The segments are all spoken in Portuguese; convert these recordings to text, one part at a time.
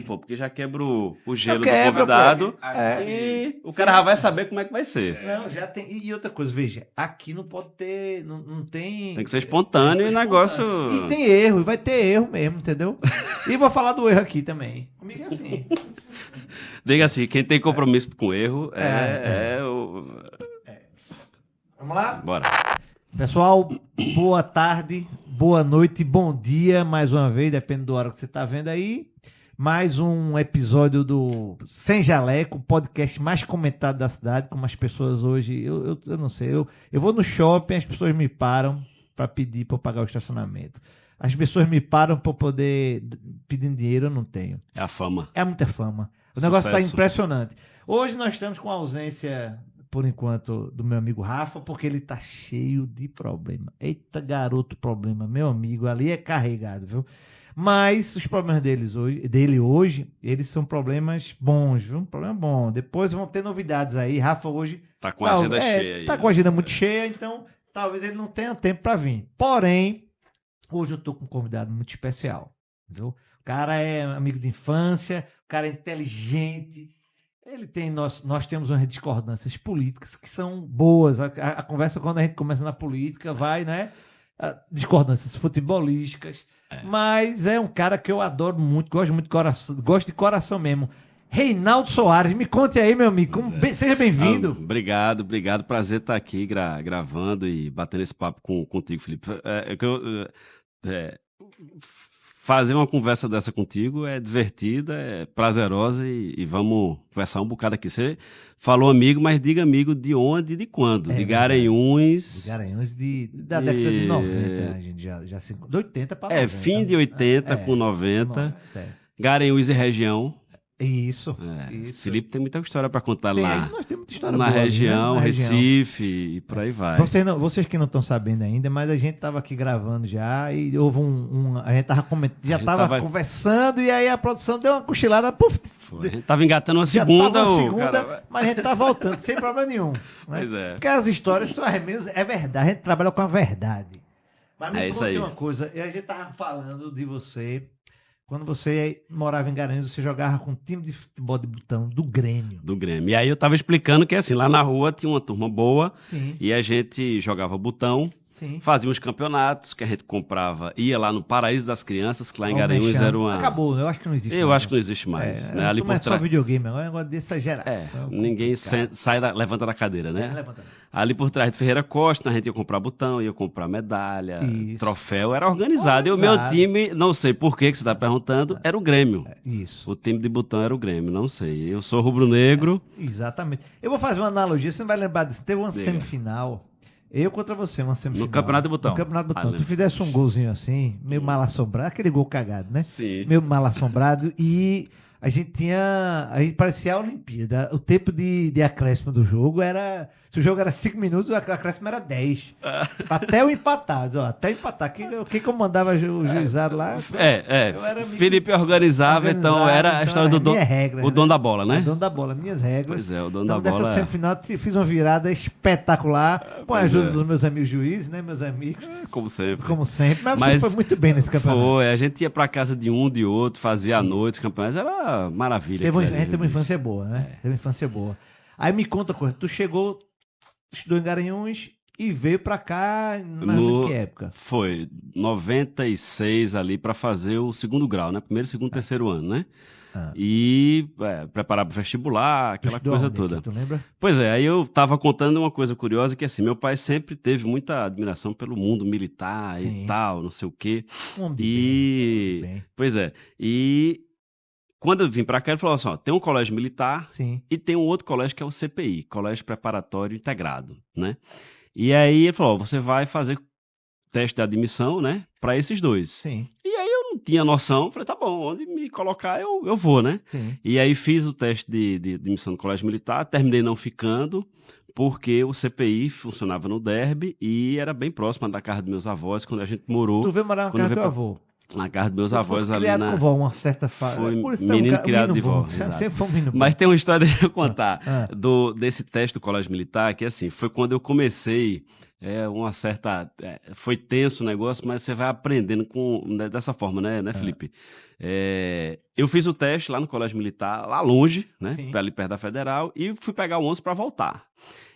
pô, porque já quebra o gelo do quebra, convidado pô. e o cara já vai saber como é que vai ser. Não, já tem. E outra coisa, veja, aqui não pode ter. Não tem. Tem que ser espontâneo e negócio... E tem erro, e vai ter erro mesmo, entendeu? E vou falar do erro aqui também. Comigo é assim. Diga assim, quem tem compromisso com erro é o... Vamos lá? Bora. Pessoal, boa tarde, boa noite, bom dia, mais uma vez, depende da hora que você está vendo aí. Mais um episódio do Sem Jaleco, o podcast mais comentado da cidade, como as pessoas hoje, eu não sei, eu vou no shopping, as pessoas me param para pedir para eu pagar o estacionamento. As pessoas me param para poder pedir dinheiro, eu não tenho. É a fama. É muita fama. O Sucesso. negócio está impressionante. Hoje nós estamos com a ausência, por enquanto, do meu amigo Rafa, porque ele tá cheio de problema. Eita, garoto problema, meu amigo, ali é carregado, viu? Mas os problemas dele hoje, eles são problemas bons, viu? Um problema bom. Depois vão ter novidades aí. Rafa hoje Tá com a agenda cheia aí. tá com a agenda muito cheia, então talvez ele não tenha tempo para vir. Porém, hoje eu tô com um convidado muito especial, viu? O cara é amigo de infância, o cara é inteligente. Nós temos umas discordâncias políticas que são boas. A conversa, quando a gente começa na política, vai, né? Discordâncias futebolísticas. Mas é um cara que eu adoro muito, gosto de coração mesmo. Reinaldo Soares, me conte aí, meu amigo. Seja bem-vindo. Obrigado. Prazer estar aqui gravando e batendo esse papo contigo, Felipe. Fazer uma conversa dessa contigo é divertida, é prazerosa e vamos conversar um bocado aqui. Você falou amigo, mas diga amigo de onde e de quando? De Garanhuns. De Garanhuns da década de 90, a gente já de 80 para 90. Fim de 80 com 90. Garanhuns e região. Isso. Felipe tem muita história para contar lá. Nós temos muita história na boa região, ali, né? Recife e por aí vai. Vocês que não estão sabendo ainda, mas a gente estava aqui gravando já e houve a gente estava comentando, conversando e aí a produção deu uma cochilada, puf. A gente estava engatando uma segunda, mas a gente tá voltando sem problema nenhum. Né? Pois é. Porque as histórias são é verdade, a gente trabalha com a verdade. Mas me conte uma coisa, a gente tava falando de você. Quando você morava em Garanhuns, você jogava com um time de futebol de botão do Grêmio. Do Grêmio. E aí eu tava explicando que assim, lá na rua tinha uma turma boa. Sim. E a gente jogava botão. Sim. Fazia uns campeonatos que a gente comprava, ia lá no Paraíso das Crianças, que lá em Garanhuns era uma... Acabou, eu acho que não existe mais. Eu acho que não existe mais. Né? Ali por só videogame, agora é um negócio dessa geração. Ninguém levanta da cadeira, né? Levanta. Ali por trás de Ferreira Costa, a gente ia comprar botão, ia comprar medalha, troféu, era organizado. E o meu time, não sei por que você está perguntando, era o Grêmio. Isso. O time de botão era o Grêmio, não sei. Eu sou rubro-negro. Exatamente. Eu vou fazer uma analogia, você não vai lembrar disso. Teve uma semifinal... Eu contra você, uma semifinal. No Campeonato de Botão. No Campeonato de Botão. Tu fizesse um golzinho assim, meio mal assombrado, aquele gol cagado, né? Sim. Meio mal assombrado e a gente parecia a Olimpíada. O tempo de acréscimo do jogo era, se o jogo era 5 minutos, o acréscimo era 10. Até o empatado, até empatar. O que eu mandava o juizado lá? Felipe organizava, então era a história do regra, o dono da bola, né? O dono da bola, minhas regras. Pois é, o dono da bola. Dessa semifinal fiz uma virada espetacular, com a ajuda dos meus amigos juízes, né, meus amigos. Como sempre. Mas você foi muito bem nesse campeonato. Foi, a gente ia pra casa de um, de outro, fazia a noite, campeonatos, era maravilha. A gente teve uma infância boa, né? Teve uma infância boa. Aí me conta uma coisa, tu estudou em Garanhuns e veio pra cá em que época? Foi 96 ali pra fazer o segundo grau, né? Primeiro, segundo, terceiro ano, né? E preparar pro vestibular, aquela coisa toda. Aqui, tu lembra? Pois é, aí eu tava contando uma coisa curiosa, que assim, meu pai sempre teve muita admiração pelo mundo militar e tal, não sei o quê. Bem. Pois é, e quando eu vim pra cá, ele falou assim, ó, tem um colégio militar e tem um outro colégio que é o CPI, Colégio Preparatório Integrado, né? E aí ele falou, ó, você vai fazer teste de admissão, né, pra esses dois. Sim. E aí eu não tinha noção, falei, tá bom, onde me colocar eu vou, né? Sim. E aí fiz o teste de admissão no colégio militar, terminei não ficando, porque o CPI funcionava no Derby e era bem próximo da casa dos meus avós, quando a gente morou. Tu veio morar na casa do teu avô? Na casa dos meus Eu avós fosse ali criado com vó, uma certa fase. Foi Por isso menino um criado de vó, bom. exato. Sempre foi um menino bom. Mas tem uma história, deixa eu contar, Ah. desse teste do colégio militar, que assim, foi quando eu comecei, foi tenso o negócio, mas você vai aprendendo dessa forma, né, Felipe? Eu fiz o teste lá no colégio militar, lá longe, né, Sim. ali perto da Federal, e fui pegar o ônibus para voltar.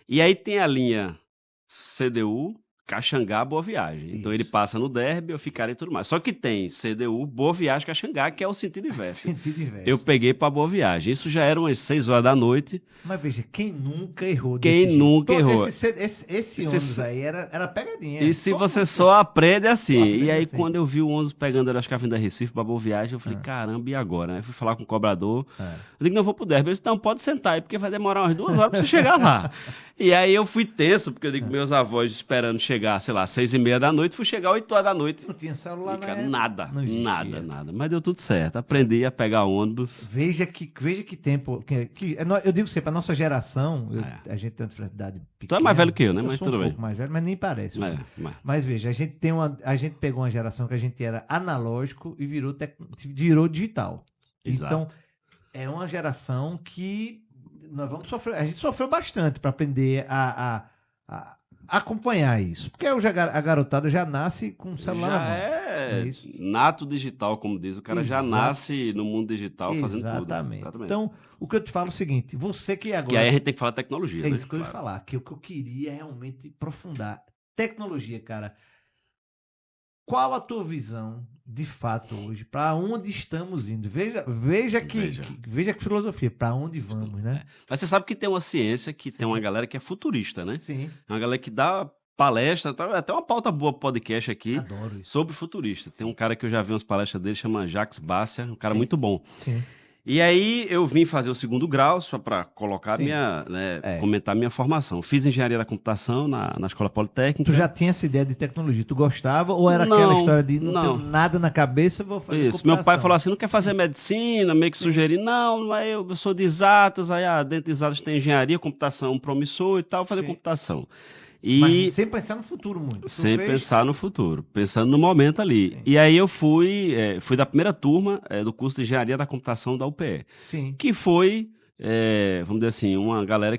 E aí tem a linha CDU, Caxangá, Boa Viagem. Então ele Isso. passa no Derby, eu ficaria e tudo mais. Só que tem CDU, Boa Viagem, Caxangá, que é o sentido inverso. Sentido inverso. Eu peguei para Boa Viagem. Isso já era umas 6 horas da noite. Mas veja, quem nunca errou Quem desse nunca jeito? errou? Esse ônibus aí era pegadinha. E se Todo você mundo só aprende assim. só aprende E aí, assim. quando eu vi o ônibus pegando, acho que a Vinda Recife para Boa Viagem, eu falei, caramba, e agora? Aí fui falar com o cobrador. Eu digo, não, vou pro Derby. Ele disse, não, pode sentar aí, porque vai demorar umas 2 horas para você chegar lá. E aí eu fui tenso, porque eu digo, meus avós esperando chegar, sei lá, 6h30 da noite, fui chegar 8 horas da noite. Não tinha celular, E, cara, né? nada, Não existia. nada. Mas deu tudo certo. Aprendi a pegar ônibus. Veja que tempo. Eu digo sempre, a nossa geração, a gente tem uma diferença pequena. Tu é mais velho que eu, né? Mas sou tudo um bem. pouco mais velho, mas nem parece. Mas veja, a gente pegou uma geração que a gente era analógico e virou digital. Exato. Então, é uma geração que nós vamos sofrer. A gente sofreu bastante para aprender a acompanhar isso. Porque a garotada já nasce com o celular na mão. É isso? nato digital, como diz. O cara já nasce no mundo digital fazendo tudo. Exatamente. Então, o que eu te falo é o seguinte: você que agora. Que aí a gente tem que falar tecnologia. É né? isso que eu ia falar. Que o que eu queria é realmente aprofundar. Tecnologia, cara. Qual a tua visão, de fato, hoje? Para onde estamos indo? Veja que filosofia, para onde vamos, né? Mas você sabe que tem uma ciência, que tem uma galera que é futurista, né? Sim. Uma galera que dá palestra, até uma pauta boa podcast aqui. Adoro isso. Sobre futurista. Tem um cara que eu já vi umas palestras dele, chama Jacques Bassia, um cara Sim. muito bom. Sim. E aí eu vim fazer o 2º grau, só para colocar comentar minha formação. Fiz engenharia da computação na Escola Politécnica. Tu já tinha essa ideia de tecnologia? Tu gostava ou era aquela história de não tenho nada na cabeça, vou fazer computação? Meu pai falou assim, não quer fazer medicina, meio que sugeriu, não, aí eu sou de exatas, aí dentro de exatas tem engenharia, computação um promissor e tal, fazer computação. Mas sem pensar no futuro muito. Pensar no futuro, pensando no momento ali. Sim. E aí eu fui da primeira turma do curso de Engenharia da Computação da UPE. Sim. Que foi, vamos dizer assim, uma galera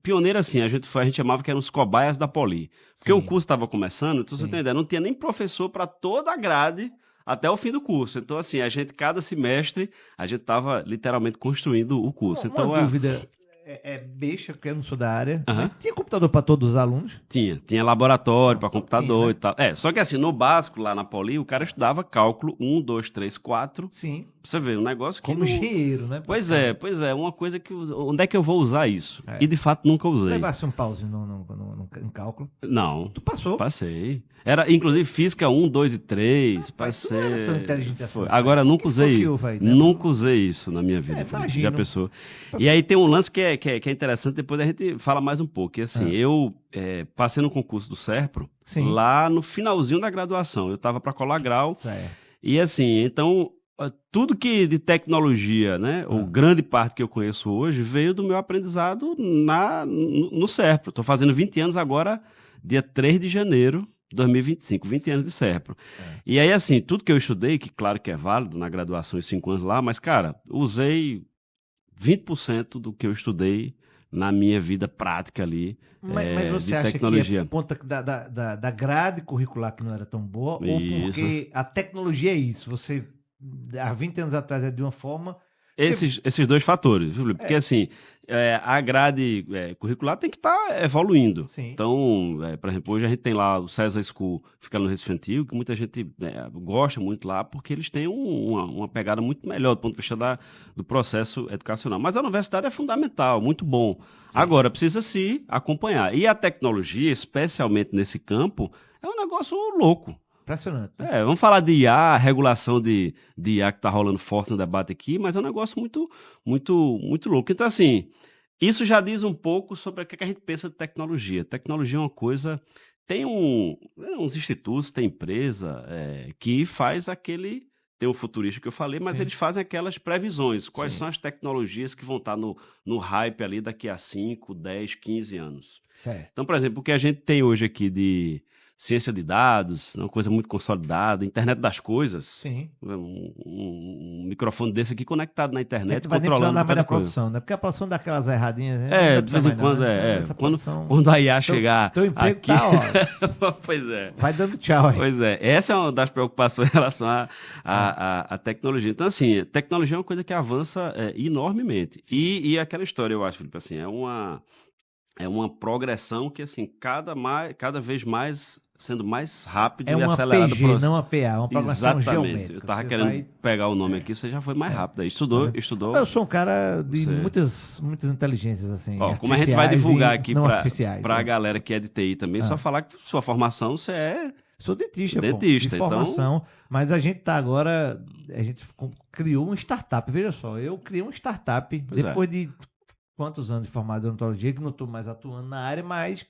pioneira assim, a gente chamava que eram os cobaias da Poli. Porque o curso estava começando, então você tem ideia, não tinha nem professor para toda a grade até o fim do curso. Então assim, cada semestre, a gente estava literalmente construindo o curso. Uma dúvida... beixa, porque eu não sou da área. Mas tinha computador para todos os alunos? Tinha laboratório para computador, né? E tal. Só que assim, no básico, lá na Poli, o cara estudava cálculo 1, 2, 3, 4. Sim. Você vê, um negócio que... Como engenheiro, né? Pois é, uma coisa que... Onde é que eu vou usar isso? E de fato nunca usei. Levasse um pause no cálculo? Não. Tu passou? Passei. Era, inclusive, física 1, 2 e 3. Passei. Tu não era tão inteligente assim. Agora, nunca usei. Nunca usei isso na minha vida. Já pensou? E aí tem um lance que é interessante, depois a gente fala mais um pouco. E assim, eu passei no concurso do Serpro, lá no finalzinho da graduação. Eu estava para colar grau. Certo. E assim, então, tudo que de tecnologia, né, ou grande parte que eu conheço hoje, veio do meu aprendizado no Serpro. Estou fazendo 20 anos agora, dia 3 de janeiro de 2025, 20 anos de Serpro. E aí, assim, tudo que eu estudei, que claro que é válido na graduação, os 5 anos lá, mas, cara, usei 20% do que eu estudei na minha vida prática ali. Mas você de acha tecnologia. que é por conta da grade curricular que não era tão boa, ou porque a tecnologia é isso? Você, há 20 anos atrás, é de uma forma... Esses dois fatores, viu? Porque assim, a grade curricular tem que estar evoluindo. Sim. Então, por exemplo, hoje a gente tem lá o César School, fica no Recife Antigo, que muita gente gosta muito lá, porque eles têm uma pegada muito melhor do ponto de vista do processo educacional. Mas a universidade é fundamental, muito bom. Sim. Agora, precisa se acompanhar. E a tecnologia, especialmente nesse campo, é um negócio louco. Impressionante. Né? Vamos falar de IA, regulação de IA que está rolando forte no debate aqui, mas é um negócio muito, muito, muito louco. Então, assim, isso já diz um pouco sobre o que a gente pensa de tecnologia. Tecnologia é uma coisa... Tem uns institutos, tem empresa que faz aquele... Tem o futurista que eu falei, mas eles fazem aquelas previsões. Quais são as tecnologias que vão estar no hype ali daqui a 5, 10, 15 anos. Certo. Então, por exemplo, o que a gente tem hoje aqui ciência de dados, uma coisa muito consolidada, internet das coisas. Sim. Um microfone desse aqui conectado na internet, vai controlando mais da coisa. produção, né? Porque a produção daquelas erradinhas, né? De vez em quando, Quando a IA chegar teu emprego aqui... tá, ó. Pois é. Vai dando tchau aí. Pois é, essa é uma das preocupações em relação à tecnologia. Então, assim, tecnologia é uma coisa que avança enormemente. E aquela história, eu acho, Felipe, assim, é uma progressão que, assim, cada vez mais sendo mais rápido e uma acelerado. PG, não uma PA, uma progressão geométrica. Eu estava querendo pegar o nome aqui, você já foi mais rápido aí. Estudou. Eu sou um cara de muitas inteligências, assim, como a gente vai divulgar aqui para a é. galera que é de TI também, só falar que sua formação, você é... Sou dentista, de formação, então... mas a gente tá agora, a gente criou uma startup, veja só, eu criei uma startup depois de quantos anos de formado em odontologia, que não estou mais atuando na área, mas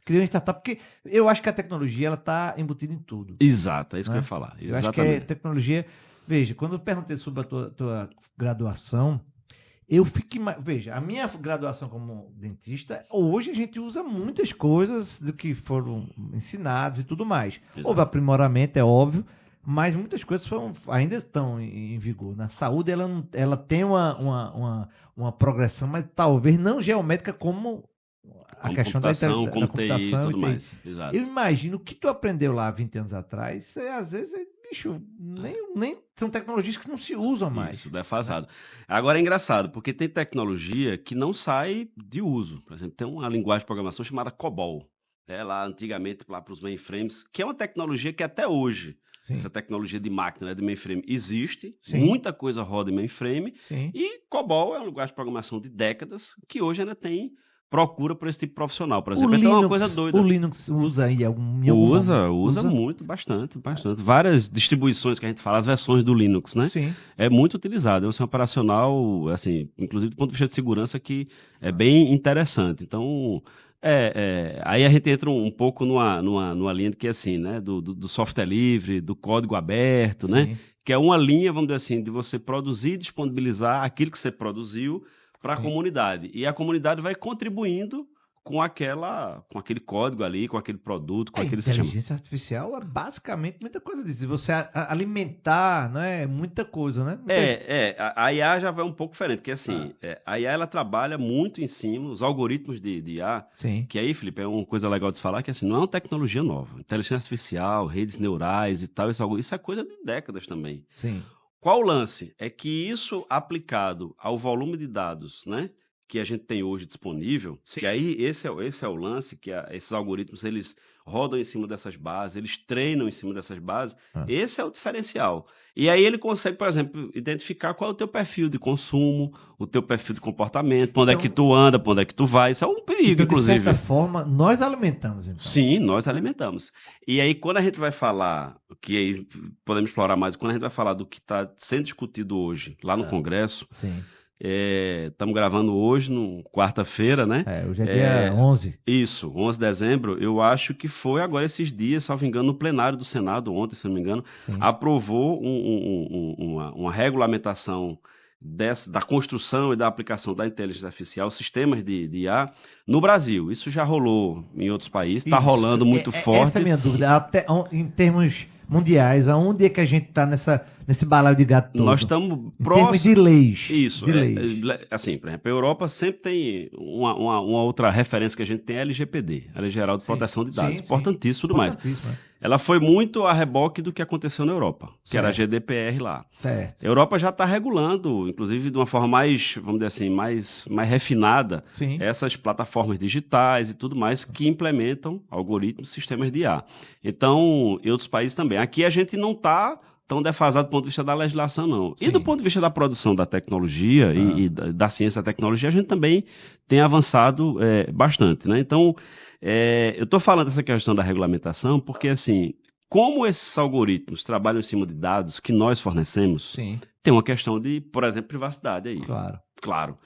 criei uma startup, porque eu acho que a tecnologia, ela está embutida em tudo. Exato, é isso que eu ia falar. Exatamente. Eu acho que a tecnologia... Veja, quando eu perguntei sobre a tua graduação, eu fiquei... Veja, a minha graduação como dentista, hoje a gente usa muitas coisas do que foram ensinadas e tudo mais. Exato. Houve aprimoramento, é óbvio, mas muitas coisas ainda estão em vigor. Na saúde, ela tem uma progressão, mas talvez não geométrica como a questão da computação e tudo mais. Exato. Eu imagino que tu aprendeu lá 20 anos atrás, às vezes, bicho, nem são tecnologias que não se usam mais. Isso, defasado. Agora é engraçado, porque tem tecnologia que não sai de uso. Por exemplo, tem uma linguagem de programação chamada COBOL. Lá antigamente, lá para os mainframes, que é uma tecnologia que até hoje, essa tecnologia de máquina, de mainframe, existe. Sim. Muita coisa roda em mainframe. Sim. E COBOL é uma linguagem de programação de décadas, que hoje ainda tem procura por esse tipo de profissional, por exemplo. Então é uma coisa doida. O Linux usa aí usa muito, bastante. Várias distribuições que a gente fala, as versões do Linux, né? Sim. É muito utilizado. É um sistema operacional, assim, inclusive do ponto de vista de segurança, que é bem interessante. Então, aí a gente entra um pouco numa linha que é assim, né? Do software livre, do código aberto, Sim. né? Que é uma linha, vamos dizer assim, de você produzir e disponibilizar aquilo que você produziu para a comunidade. E a comunidade vai contribuindo com aquele código ali, com aquele produto, com aquele sistema. A inteligência artificial é basicamente muita coisa disso. Se você alimentar, não é muita coisa, né? A IA já vai um pouco diferente, porque assim, a IA ela trabalha muito em cima, os algoritmos de IA, Sim. Que aí, Felipe, é uma coisa legal de se falar, que assim, não é uma tecnologia nova. Inteligência artificial, redes neurais e tal, isso é coisa de décadas também. Sim. Qual o lance? É que isso aplicado ao volume de dados, né, que a gente tem hoje disponível, que aí esse é o lance, que esses algoritmos eles rodam em cima dessas bases, eles treinam em cima dessas bases, esse é o diferencial. E aí ele consegue, por exemplo, identificar qual é o teu perfil de consumo, o teu perfil de comportamento, para onde é que tu anda, para onde é que tu vai, isso é um perigo, inclusive. De certa forma, nós alimentamos, então. Sim, nós alimentamos. E aí, quando a gente vai falar, que aí podemos explorar mais, quando a gente vai falar do que está sendo discutido hoje, lá no Congresso, sim. Estamos gravando hoje, quarta-feira, né? Hoje é dia 11. Isso, 11 de dezembro. Eu acho que foi agora esses dias, salvo engano, no plenário do Senado, ontem, se não me engano, aprovou uma regulamentação da construção e da aplicação da inteligência artificial, sistemas de IA, no Brasil. Isso já rolou em outros países, está rolando muito forte. Essa é a minha dúvida. Até, em termos mundiais, aonde é que a gente está nesse balaio de gato todo? Nós estamos próximos de leis. Isso. Assim, por exemplo, a Europa sempre tem uma outra referência que a gente tem, é a LGPD, a Lei Geral de Proteção de Dados. Importantíssimo e tudo mais. Ela foi muito a reboque do que aconteceu na Europa, que era a GDPR lá. Certo. A Europa já está regulando, inclusive de uma forma mais, vamos dizer assim, mais refinada, essas plataformas digitais e tudo mais que implementam algoritmos, sistemas de IA. Então, em outros países também. Aqui a gente não está tão defasado do ponto de vista da legislação, não. E do ponto de vista da produção da tecnologia e da ciência da tecnologia, a gente também tem avançado bastante, né? Então, eu estou falando dessa questão da regulamentação porque, assim, como esses algoritmos trabalham em cima de dados que nós fornecemos, tem uma questão de, por exemplo, privacidade aí. Claro.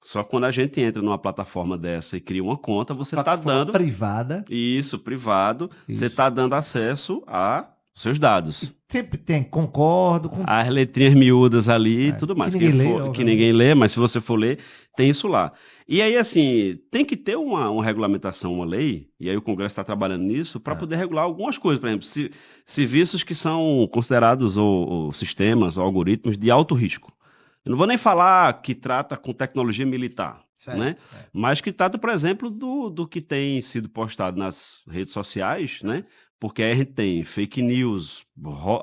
Só quando a gente entra numa plataforma dessa e cria uma conta, você está dando... privada. Isso, privado. Isso. Você está dando acesso a seus dados. Sempre tem, concordo com... As letrinhas miúdas ali e tudo mais. Que ninguém lê, mas se você for ler, tem isso lá. E aí, assim, tem que ter uma regulamentação, uma lei, e aí o Congresso está trabalhando nisso, para poder regular algumas coisas. Por exemplo, serviços que são considerados ou sistemas ou algoritmos de alto risco. Eu não vou nem falar que trata com tecnologia militar, Certo, né? certo. Mas que trata, por exemplo, do que tem sido postado nas redes sociais, né? Porque aí a gente tem fake news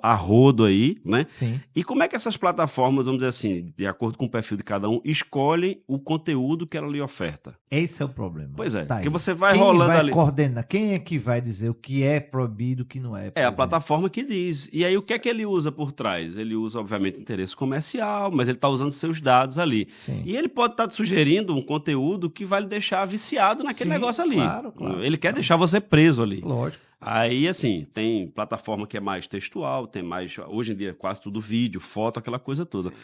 a rodo aí, né? Sim. E como é que essas plataformas, vamos dizer assim, de acordo com o perfil de cada um, escolhem o conteúdo que ela lhe oferta? Esse é o problema. Pois é, Tá porque aí. você vai Quem rolando vai ali. coordenar? Quem é que vai dizer o que é proibido e o que não é? É a plataforma que diz. E aí o que é que ele usa por trás? Ele usa, obviamente, interesse comercial, mas ele está usando seus dados ali. Sim. E ele pode estar te sugerindo um conteúdo que vai lhe deixar viciado naquele negócio ali. Claro. Ele quer deixar você preso ali. Lógico. Aí, assim, tem plataforma que é mais textual, tem mais, hoje em dia, quase tudo vídeo, foto, aquela coisa toda. Sim.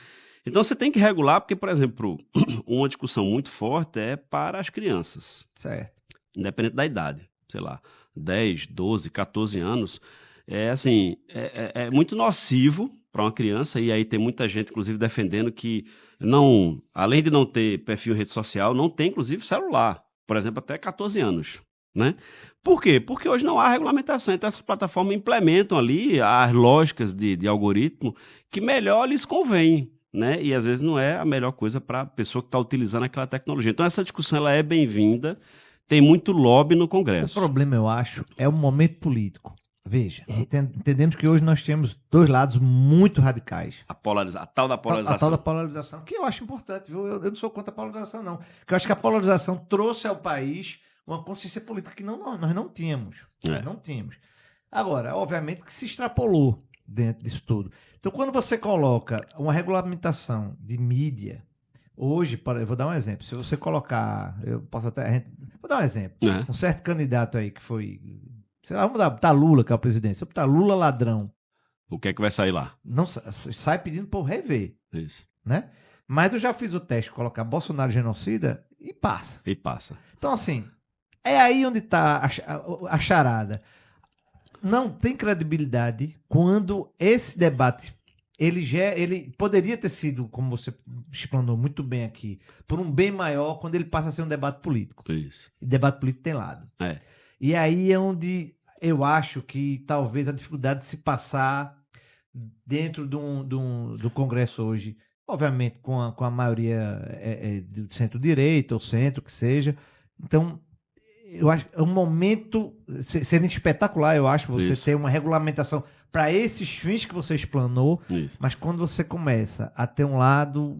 Então, você tem que regular, porque, por exemplo, uma discussão muito forte é para as crianças. Certo. Independente da idade, sei lá, 10, 12, 14 anos. É muito nocivo para uma criança, e aí tem muita gente, inclusive, defendendo que não, além de não ter perfil em rede social, não tem, inclusive, celular. Por exemplo, até 14 anos. Né? Por quê? Porque hoje não há regulamentação, então essas plataformas implementam ali as lógicas de algoritmo que melhor lhes convém, né? E às vezes não é a melhor coisa para a pessoa que está utilizando aquela tecnologia. Então essa discussão ela é bem-vinda, tem muito lobby no Congresso. O problema, eu acho, é o momento político. Veja, entendemos que hoje nós temos dois lados muito radicais. A tal da polarização. A tal da polarização, que eu acho importante, viu? Eu não sou contra a polarização, não. Porque eu acho que a polarização trouxe ao país uma consciência política que nós não tínhamos. Nós não tínhamos. Agora, obviamente que se extrapolou dentro disso tudo. Então, quando você coloca uma regulamentação de mídia, hoje, eu vou dar um exemplo. Se você colocar, eu posso até... Vou dar um exemplo. Um certo candidato aí que foi... Sei lá, vamos botar Lula, que é o presidente. Se eu botar Lula ladrão... O que é que vai sair lá? Não sai pedindo para rever. Isso. Né? Mas eu já fiz o teste, colocar Bolsonaro genocida e passa. E passa. Então, assim, é aí onde está a charada. Não tem credibilidade quando esse debate ele poderia ter sido, como você explanou muito bem aqui, por um bem maior quando ele passa a ser um debate político. Isso. E debate político tem lado. É. E aí é onde eu acho que talvez a dificuldade de se passar dentro do Congresso hoje, obviamente com a maioria do centro-direita ou centro, que seja. Então, eu acho que é um momento, seria espetacular, eu acho, você ter uma regulamentação para esses fins que você explanou, mas quando você começa a ter um lado...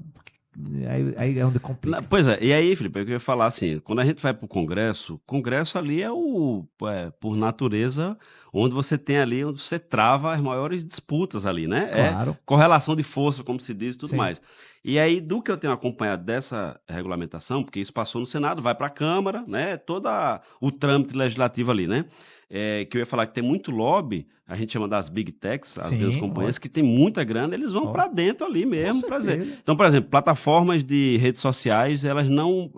Aí é onde complica. Pois é, e aí, Felipe, eu queria falar assim, quando a gente vai para o Congresso ali é por natureza, onde você tem ali, onde você trava as maiores disputas ali, né? Claro. É correlação de força, como se diz, e tudo mais. E aí, do que eu tenho acompanhado dessa regulamentação, porque isso passou no Senado, vai para a Câmara, né? Todo o trâmite legislativo ali, né? Que eu ia falar que tem muito lobby, a gente chama das big techs, as grandes companhias, que tem muita grana, eles vão para dentro ali mesmo para dizer. Então, por exemplo, plataformas de redes sociais, elas não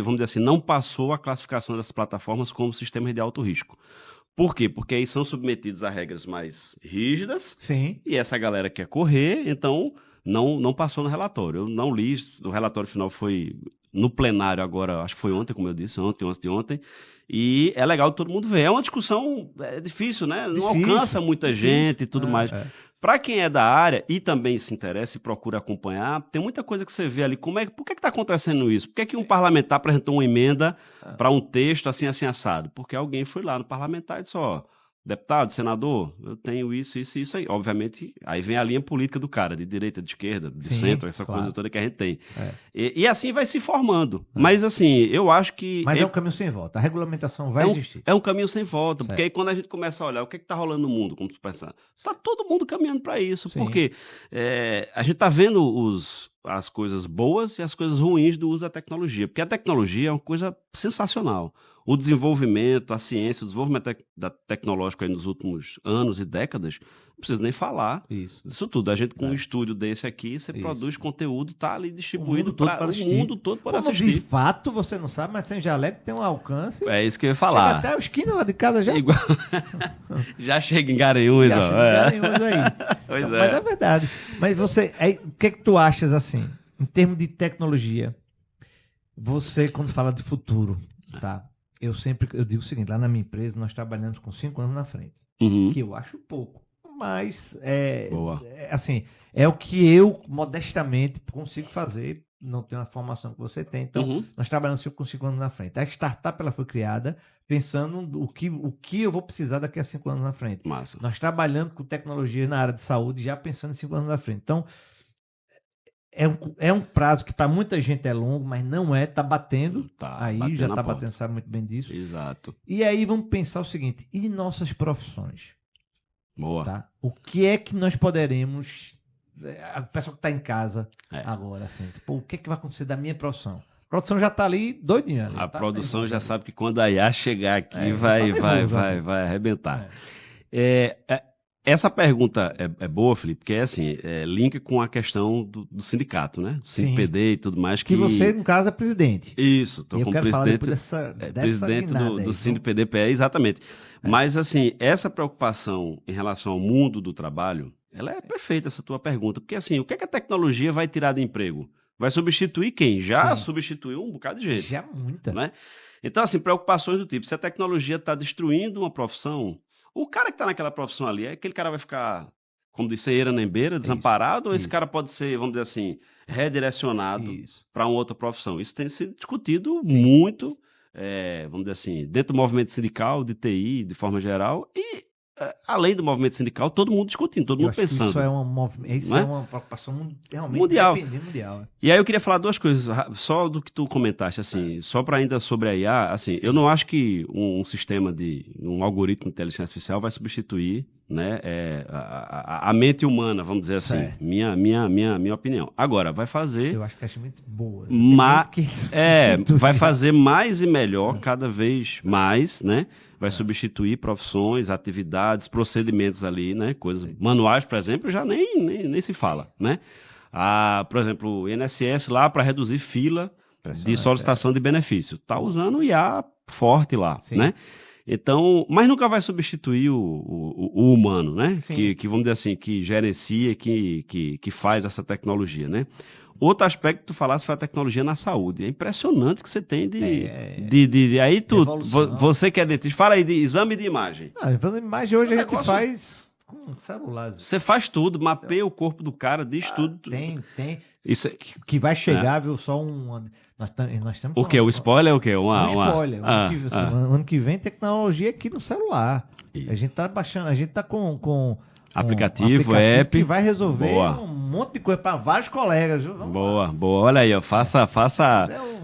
vamos dizer assim, não passou a classificação dessas plataformas como sistemas de alto risco. Por quê? Porque aí são submetidos a regras mais rígidas. Sim. E essa galera quer correr, então não passou no relatório. Eu não li, o relatório final foi no plenário agora, acho que foi ontem, como eu disse, antes de ontem. E é legal todo mundo ver. É uma discussão difícil, né? Não alcança muita gente e tudo mais. Para quem é da área e também se interessa e procura acompanhar, tem muita coisa que você vê ali. Por que está acontecendo isso? Por que um parlamentar apresentou uma emenda para um texto assim assado? Porque alguém foi lá no parlamentar e disse, deputado, senador, eu tenho isso aí. Obviamente, aí vem a linha política do cara, de direita, de esquerda, de centro, essa coisa toda que a gente tem. E assim vai se formando. Mas assim, eu acho que... Mas é um caminho sem volta. A regulamentação vai existir. É um caminho sem volta. Porque aí quando a gente começa a olhar o que está rolando no mundo, como tu pensar, está todo mundo caminhando para isso. Porque a gente está vendo as coisas boas e as coisas ruins do uso da tecnologia, porque a tecnologia é uma coisa sensacional. O desenvolvimento, a ciência, o desenvolvimento tecnológico aí nos últimos anos e décadas, não preciso nem falar disso tudo. A gente com um estúdio desse aqui, você produz conteúdo, tá ali distribuído para o mundo todo para assistir. De fato, você não sabe, mas Sem Jaleco tem um alcance. É isso que eu ia falar. Chega até a esquina lá de casa já. Igual... já chega em Garanhuns, já chega em Garanhuns aí. Pois então, mas é verdade. Mas você, o que é que tu achas assim, em termos de tecnologia? Você, quando fala de futuro, tá? Eu digo o seguinte, lá na minha empresa nós trabalhamos com 5 anos na frente, que eu acho pouco, mas assim, é o que eu modestamente consigo fazer, não tenho a formação que você tem, então nós trabalhamos com 5 anos na frente. A startup ela foi criada pensando o que eu vou precisar daqui a 5 anos na frente. Massa. Nós trabalhando com tecnologia na área de saúde já pensando em 5 anos na frente. Então, é um prazo que para muita gente é longo, mas não é, tá batendo. Já tá batendo, sabe muito bem disso. Exato. E aí vamos pensar o seguinte, e nossas profissões? Boa. Tá? O que é que nós poderemos, a pessoa que está em casa agora, assim, o que é que vai acontecer da minha profissão? A produção já está ali doidinha. A produção já sabe que quando a IA chegar aqui vai arrebentar. Essa pergunta é boa, Felipe, porque link com a questão do sindicato, né? Do SINDPD e tudo mais. Que você, no caso, é presidente. Isso, estou como presidente, presidente do SINDPD, exatamente. Mas, assim, essa preocupação em relação ao mundo do trabalho, ela é perfeita, essa tua pergunta. Porque, assim, o que é que a tecnologia vai tirar de emprego? Vai substituir quem? Já substituiu um bocado de gente. Já muita. Né? Então, assim, preocupações do tipo, se a tecnologia está destruindo uma profissão, o cara que está naquela profissão ali, aquele cara vai ficar, como disse, eira nem beira, desamparado, ou esse cara pode ser, vamos dizer assim, redirecionado para uma outra profissão? Isso tem sido discutido muito, vamos dizer assim, dentro do movimento sindical, de TI, de forma geral, e além do movimento sindical, todo mundo discutindo, todo mundo pensando. Isso é uma preocupação realmente mundial. E aí eu queria falar duas coisas, só do que tu comentaste, assim, só para ainda sobre a IA, assim, eu não acho que um algoritmo de inteligência artificial vai substituir, né, a mente humana, vamos dizer assim, minha opinião. Agora, vai fazer... Eu acho que é muito boa. Vai fazer mais e melhor, cada vez mais, né? Vai substituir profissões, atividades, procedimentos ali, né? Coisas manuais, por exemplo, já nem se fala, né? Por exemplo, o INSS lá para reduzir fila de solicitação de benefício. Está usando o IA forte lá, né? Então, mas nunca vai substituir o humano, né? Que vamos dizer assim, que gerencia, que faz essa tecnologia, né? Outro aspecto que tu falasse foi a tecnologia na saúde. É impressionante que você tem aí você que é dentista, fala aí de exame de imagem. Exame de imagem hoje a gente faz com celular. Você faz tudo, mapeia o corpo do cara, diz tudo. Tem. Isso que vai chegar, viu, só nós estamos o quê? O spoiler é o quê? Spoiler. Ano que vem tecnologia aqui no celular. A gente tá baixando, a gente tá com aplicativo, app que vai resolver um monte de coisa para vários colegas. Viu? Boa. Olha aí, ó,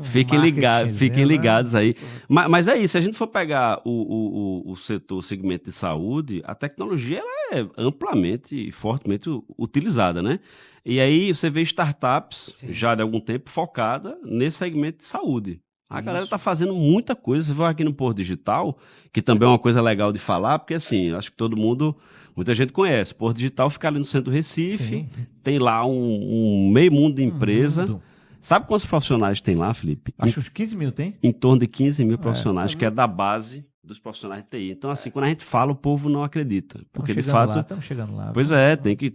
fiquem ligados aí. Mas é isso, se a gente for pegar o segmento de saúde, a tecnologia ela é amplamente e fortemente utilizada, né? E aí você vê startups já de algum tempo focada nesse segmento de saúde. A galera tá fazendo muita coisa. Você vai aqui no Porto Digital, que também é uma coisa legal de falar, porque assim, acho que muita gente conhece. Porto Digital fica ali no centro do Recife, tem lá um meio mundo de empresa. Sabe quantos profissionais tem lá, Felipe? Acho que uns 15 mil tem. Em torno de 15 mil profissionais, que é da base dos profissionais de TI. Então, assim, quando a gente fala, o povo não acredita. Porque, de fato... Estamos chegando lá. Pois tem que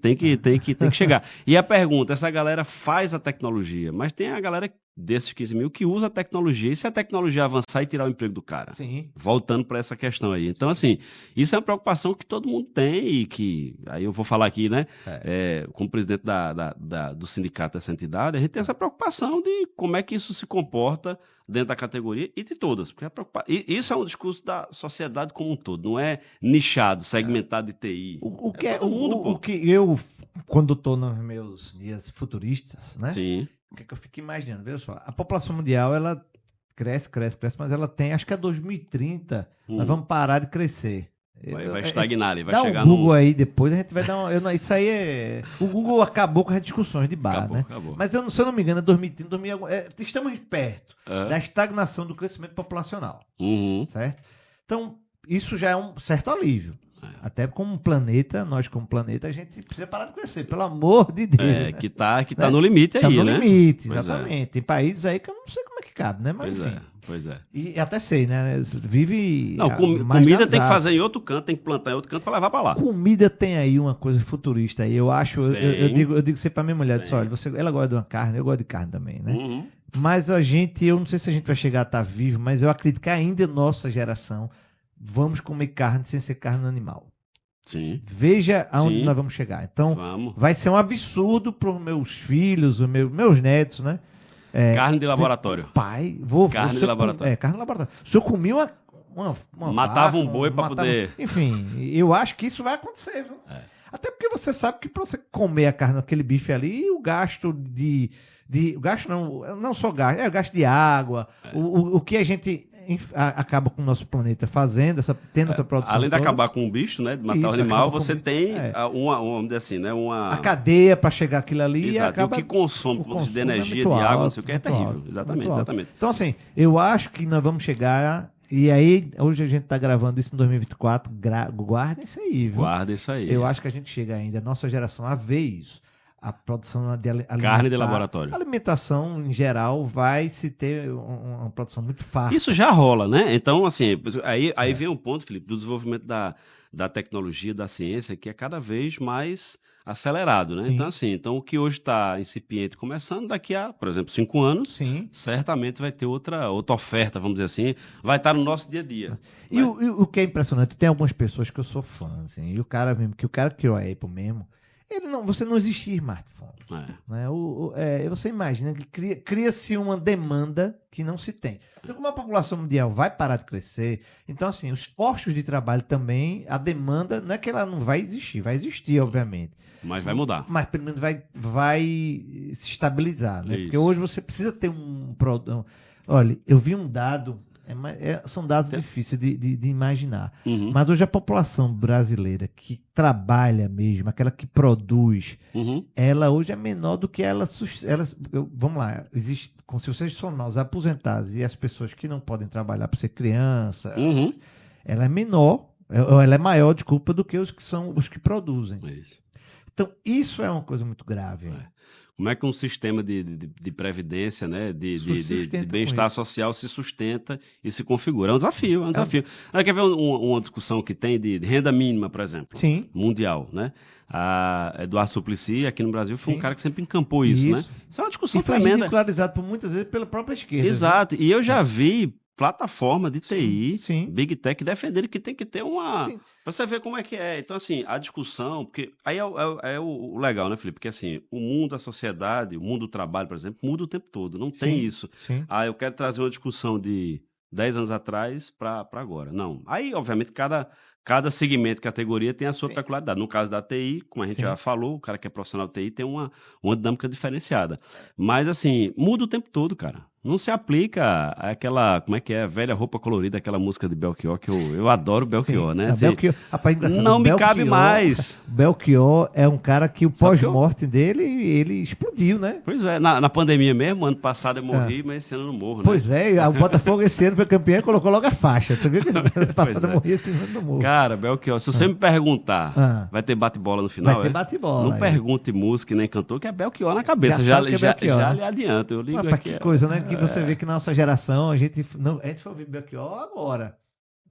chegar. E a pergunta, essa galera faz a tecnologia, mas tem a galera desses 15 mil que usa a tecnologia. E se a tecnologia avançar e tirar o emprego do cara? Voltando para essa questão aí. Então, assim, isso é uma preocupação que todo mundo tem e que... Aí eu vou falar aqui, né? Como presidente do sindicato dessa entidade, a gente tem essa preocupação de como é que isso se comporta dentro da categoria e de todas. Porque isso é um discurso da sociedade como um todo, não é nichado, segmentado de TI. O que eu, quando estou nos meus dias futuristas, né? Sim. O que eu fico imaginando? Veja só, a população mundial, ela cresce, mas ela tem, acho que é 2030, nós vamos parar de crescer. Vai estagnar ali, vai dá chegar um Google aí depois, a gente vai dar isso aí o Google acabou com as discussões de bar, acabou, né? Acabou. Mas se eu não me engano, é 2030, estamos perto da estagnação do crescimento populacional, certo? Então, isso já é um certo alívio. Até como planeta, nós como planeta, a gente precisa parar de crescer, pelo amor de Deus. Né? Que tá no limite aí, né? Tá no limite, Pois exatamente. Tem países aí que eu não sei como é que cabe, né? Mas enfim. Pois é. E até sei, né? Vive. Não, comida tem que fazer em outro canto, tem que plantar em outro canto para levar para lá. Comida tem aí uma coisa futurista aí. Eu acho, eu digo sempre pra minha mulher, disse, olha, ela gosta de uma carne, eu gosto de carne também, né? Mas eu não sei se a gente vai chegar a estar vivo, mas eu acredito que ainda nossa geração vamos comer carne sem ser carne animal. Sim. Veja aonde nós vamos chegar. Então, vai ser um absurdo para os meus filhos, meus netos, né? Carne de laboratório. Pai, carne de laboratório. Carne de laboratório. Se eu comi uma matava um boi para poder. Enfim, eu acho que isso vai acontecer, viu? Até porque você sabe que para você comer a carne daquele bife ali, o gasto o gasto não só gasto, o gasto de água, o que a gente acaba com o nosso planeta fazendo, tendo essa produção. Além de acabar com o bicho, né? De matar o animal, você tem vamos dizer assim, né? A cadeia para chegar aquilo ali. Exato. E acaba, o que consome de energia, de água, não sei o que, é terrível. Exatamente. Então, assim, eu acho que nós vamos chegar. E aí, hoje a gente está gravando isso em 2024. Guarda isso aí, viu? Guarda isso aí. Eu acho que a gente chega ainda, a nossa geração, a ver isso. A produção de carne de laboratório. A alimentação, em geral, vai se ter uma produção muito fácil. Isso já rola, né? Então, assim, aí vem um ponto, Felipe, do desenvolvimento da tecnologia, da ciência, que é cada vez mais acelerado, né? Sim. Então, o que hoje está incipiente começando, daqui a, por exemplo, 5 anos, certamente vai ter outra oferta, vamos dizer assim, vai estar no nosso dia a dia. E o que é impressionante, tem algumas pessoas que eu sou fã, assim, e o cara criou a Apple mesmo, você não existia smartphone. Né? Você imagina que cria-se uma demanda que não se tem. Então, como a população mundial vai parar de crescer, então, assim, os postos de trabalho também, a demanda, não é que ela não vai existir, obviamente. Mas vai mudar. Mas, pelo menos, vai se estabilizar, né? Porque hoje você precisa ter um produto. Olha, eu vi um dado. São dados difíceis de imaginar. Mas hoje a população brasileira que trabalha mesmo, aquela que produz, ela hoje é menor do que vamos lá, existe, se vocês somar os aposentados e as pessoas que não podem trabalhar por ser criança, ela é menor, ela é maior, desculpa, do que os que são os que produzem. Isso. Então, isso é uma coisa muito grave. Como é que um sistema de previdência, né, de bem-estar social se sustenta e se configura? É um desafio, Quer ver uma discussão que tem de renda mínima, por exemplo, mundial, né? A Eduardo Suplicy, aqui no Brasil, foi um cara que sempre encampou isso, né? Isso é uma discussão tremenda. Foi ridicularizado por muitas vezes pela própria esquerda. Exato, e eu já vi plataforma de TI, Big Tech, defenderem que tem que ter uma... Pra você ver como é que é. Então, assim, a discussão... Porque aí é o legal, né, Felipe? Porque, assim, o mundo, a sociedade, o mundo do trabalho, por exemplo, muda o tempo todo. Não tem isso. Eu quero trazer uma discussão de 10 anos atrás para agora. Não. Aí, obviamente, cada segmento, categoria tem a sua peculiaridade. No caso da TI, como a gente já falou, o cara que é profissional de TI tem uma dinâmica diferenciada. Mas, assim, muda o tempo todo, cara. Não se aplica aquela, como é que é, velha roupa colorida, aquela música de Belchior, que eu adoro Belchior, né? Assim, Belchior, rapaz, engraçado. Não me cabe mais. Belchior é um cara que o pós-morte dele, ele explodiu, né? Pois é, na pandemia mesmo, ano passado eu morri, mas esse ano eu não morro, né? Pois é, o Botafogo esse ano foi campeão e colocou logo a faixa. Você viu que ano passado eu morri, esse ano eu não morro. Cara, Belchior, se você me perguntar, vai ter bate-bola no final? Vai ter bate-bola. Não pergunte música e nem cantor, que é Belchior na cabeça. Já lhe adianto. Eu ligo aqui. Que coisa, né? Que você vê que na nossa geração a gente foi ouvir Belchior agora.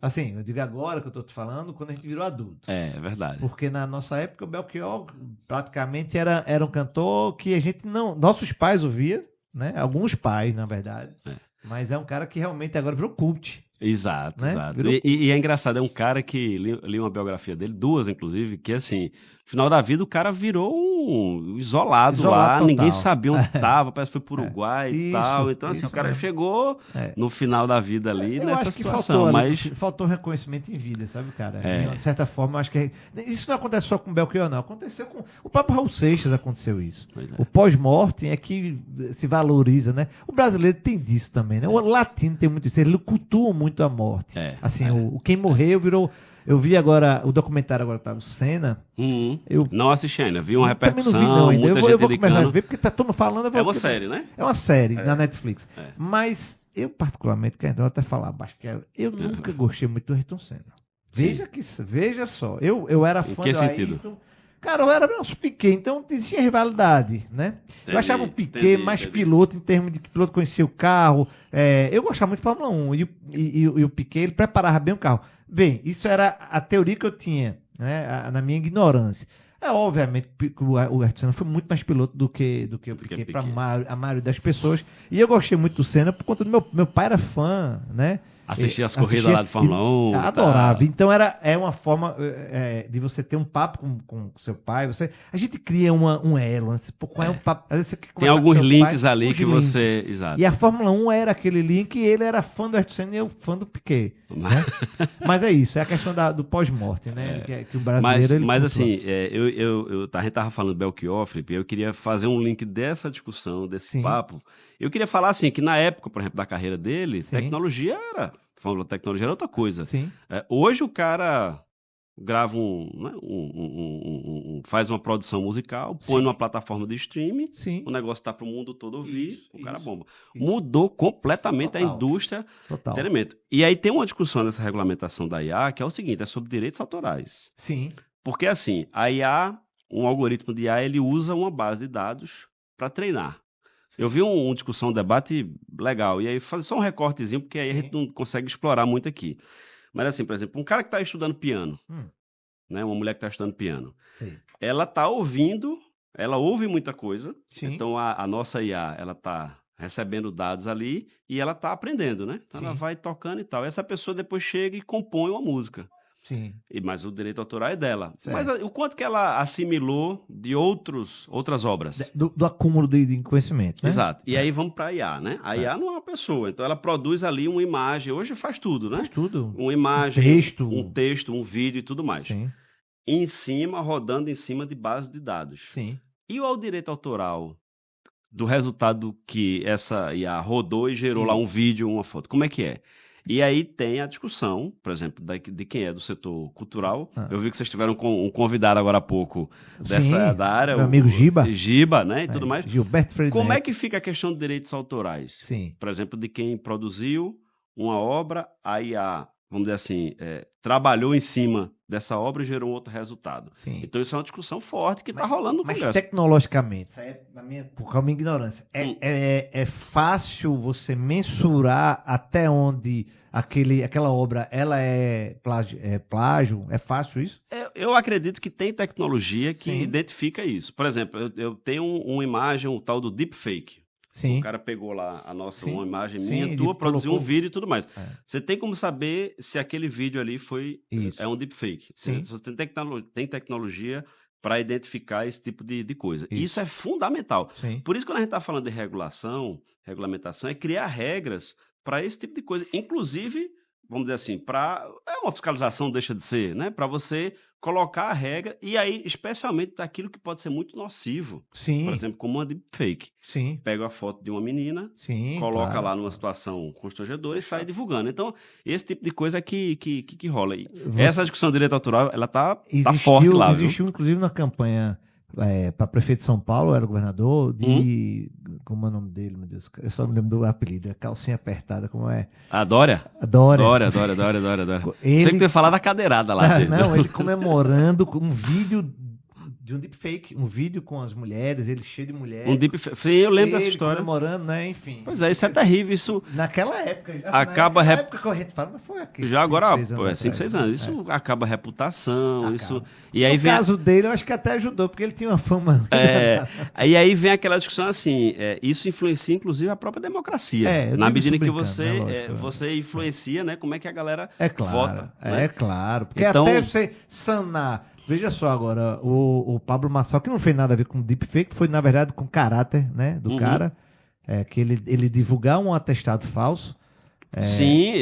Assim, eu digo agora que eu estou te falando, quando a gente virou adulto. É verdade. Porque na nossa época o Belchior praticamente era um cantor que a gente não... Nossos pais ouviam, né? Alguns pais, na verdade. Mas é um cara que realmente agora virou cult. Exato, né? Exato. E é engraçado, é um cara que li uma biografia dele, 2 inclusive, que assim, no final da vida o cara virou um isolado lá, total. Ninguém sabia onde estava, parece que foi pro Uruguai e tal. Então assim, o cara chegou no final da vida ali nessa situação. Faltou reconhecimento em vida, sabe, cara? De certa forma, acho que isso não acontece só com o Belchior, não. Aconteceu com o próprio Raul Seixas, aconteceu isso. O pós-morte é que se valoriza, né? O brasileiro tem disso também, né? O latino tem muito isso, ele cultua muito a morte. Quem morreu virou... Eu vi agora, o documentário agora tá do Senna. Eu Não assisti ainda, vi uma também repercussão, não vi não ainda. muita Eu gente vou começar a indicando. ver, porque tá todo mundo falando. É uma série, né? É uma série na Netflix. É. Mas eu, particularmente, quero vou até falar abaixo, eu nunca gostei muito do Ayrton Senna. Veja só, eu era Em fã que do sentido? Ayrton. Cara, eu era nosso Piquet, então existia rivalidade, né? Eu achava o Piquet mais piloto, em termos de que o piloto conhecia o carro. Eu gostava muito de Fórmula 1 e o Piquet, ele preparava bem o carro. Bem, isso era a teoria que eu tinha, né, na minha ignorância. Obviamente, o Ayrton Senna foi muito mais piloto do que o Piquet para a maioria das pessoas. E eu gostei muito do Senna por conta do meu pai era fã, né? Assistia as corridas lá de Fórmula 1. Adorava. Tá. Então é uma forma de você ter um papo com seu pai. A gente cria um elo. Né? Qual é um papo? Às vezes você quer tem alguns com seu links pai, ali que links. você. Exato. E a Fórmula 1 era aquele link e ele era fã do Ayrton Senna e eu fã do Piquet. Né? Mas é isso, é a questão do pós-morte, né? Que o brasileiro. Mas assim, a gente estava falando do Belchior, Felipe, eu queria fazer um link dessa discussão, desse papo. Eu queria falar assim, que na época, por exemplo, da carreira dele, tecnologia era outra coisa. Hoje o cara grava faz uma produção musical, põe numa plataforma de streaming, o negócio tá para o mundo todo ouvir, o cara bomba. Mudou completamente a indústria. Total. E aí tem uma discussão nessa regulamentação da IA, que é o seguinte, é sobre direitos autorais. Sim. Porque assim, a IA, um algoritmo de IA, ele usa uma base de dados para treinar. Sim. Eu vi uma discussão, um debate legal, e aí fazer só um recortezinho, porque aí a gente não consegue explorar muito aqui. Mas assim, por exemplo, um cara que está estudando piano, né, uma mulher que está estudando piano, ela está ouvindo, ela ouve muita coisa, então a nossa IA, ela está recebendo dados ali e ela está aprendendo, né? Então ela vai tocando e tal. Essa pessoa depois chega e compõe uma música. Sim. Mas o direito autoral é dela. Certo. Mas o quanto que ela assimilou de outras obras? Do acúmulo de conhecimento, né? Exato. E aí vamos para a IA, né? A IA não é uma pessoa, então ela produz ali uma imagem. Hoje faz tudo, né? Faz tudo. Uma imagem, um texto, um vídeo e tudo mais. Sim. Rodando em cima de base de dados. Sim. E o direito autoral do resultado que essa IA rodou e gerou lá um vídeo, uma foto? Como é que é? E aí tem a discussão, por exemplo, de quem é do setor cultural. Eu vi que vocês tiveram um convidado agora há pouco da área. Meu amigo Giba. Giba, né? E tudo mais. Gilberto Freire. Como é que fica a questão de direitos autorais? Sim. Por exemplo, de quem produziu uma obra, a IA, vamos dizer assim, trabalhou em cima dessa obra e gerou outro resultado. Sim. Então isso é uma discussão forte que está rolando no Congresso. Mas tecnologicamente, isso é por causa da minha ignorância, é fácil você mensurar até onde aquela obra ela é plágio? É fácil isso? Eu acredito que tem tecnologia que identifica isso. Por exemplo, eu tenho uma imagem, o tal do deepfake. Sim. O cara pegou lá uma imagem minha, tua, produziu um vídeo e tudo mais. Você tem como saber se aquele vídeo ali é um deepfake. Você tem tecnologia para identificar esse tipo de coisa. Isso é fundamental. Sim. Por isso, quando a gente está falando de regulamentação, é criar regras para esse tipo de coisa. Inclusive, vamos dizer assim, uma fiscalização deixa de ser, né? Para você colocar a regra, e aí, especialmente daquilo que pode ser muito nocivo. Sim. Por exemplo, como uma deepfake. Sim. Pega a foto de uma menina, coloca lá numa situação constrangedora e sai divulgando. Então, esse tipo de coisa é que rola. Essa discussão de direito autoral, ela tá forte lá, viu? Existiu, inclusive, na campanha para prefeito de São Paulo, era governador, como é o nome dele, meu Deus? Eu só me lembro do apelido, calcinha apertada, como é? A Dória? Dória. Sei que tu ia falar da cadeirada lá. Não, ele comemorando um vídeo de um deepfake, um vídeo com as mulheres, ele cheio de mulheres. Um deepfake, eu lembro dessa história. Comemorando, né? Enfim. Pois é, isso é terrível. Isso naquela época. Acaba na época que a gente fala, mas foi aqui. Já agora, 5, 6 anos. Isso acaba a reputação. Isso. E aí no caso dele, eu acho que até ajudou, porque ele tinha uma fama. E aí vem aquela discussão assim, isso influencia, inclusive, a própria democracia. Na medida que você influencia, né? Como é que a galera vota. É claro. Porque então, até você sanar. Veja só agora, o Pablo Marçal, que não fez nada a ver com deepfake, foi na verdade com caráter, né, do cara, que ele divulgar um atestado falso. Sim,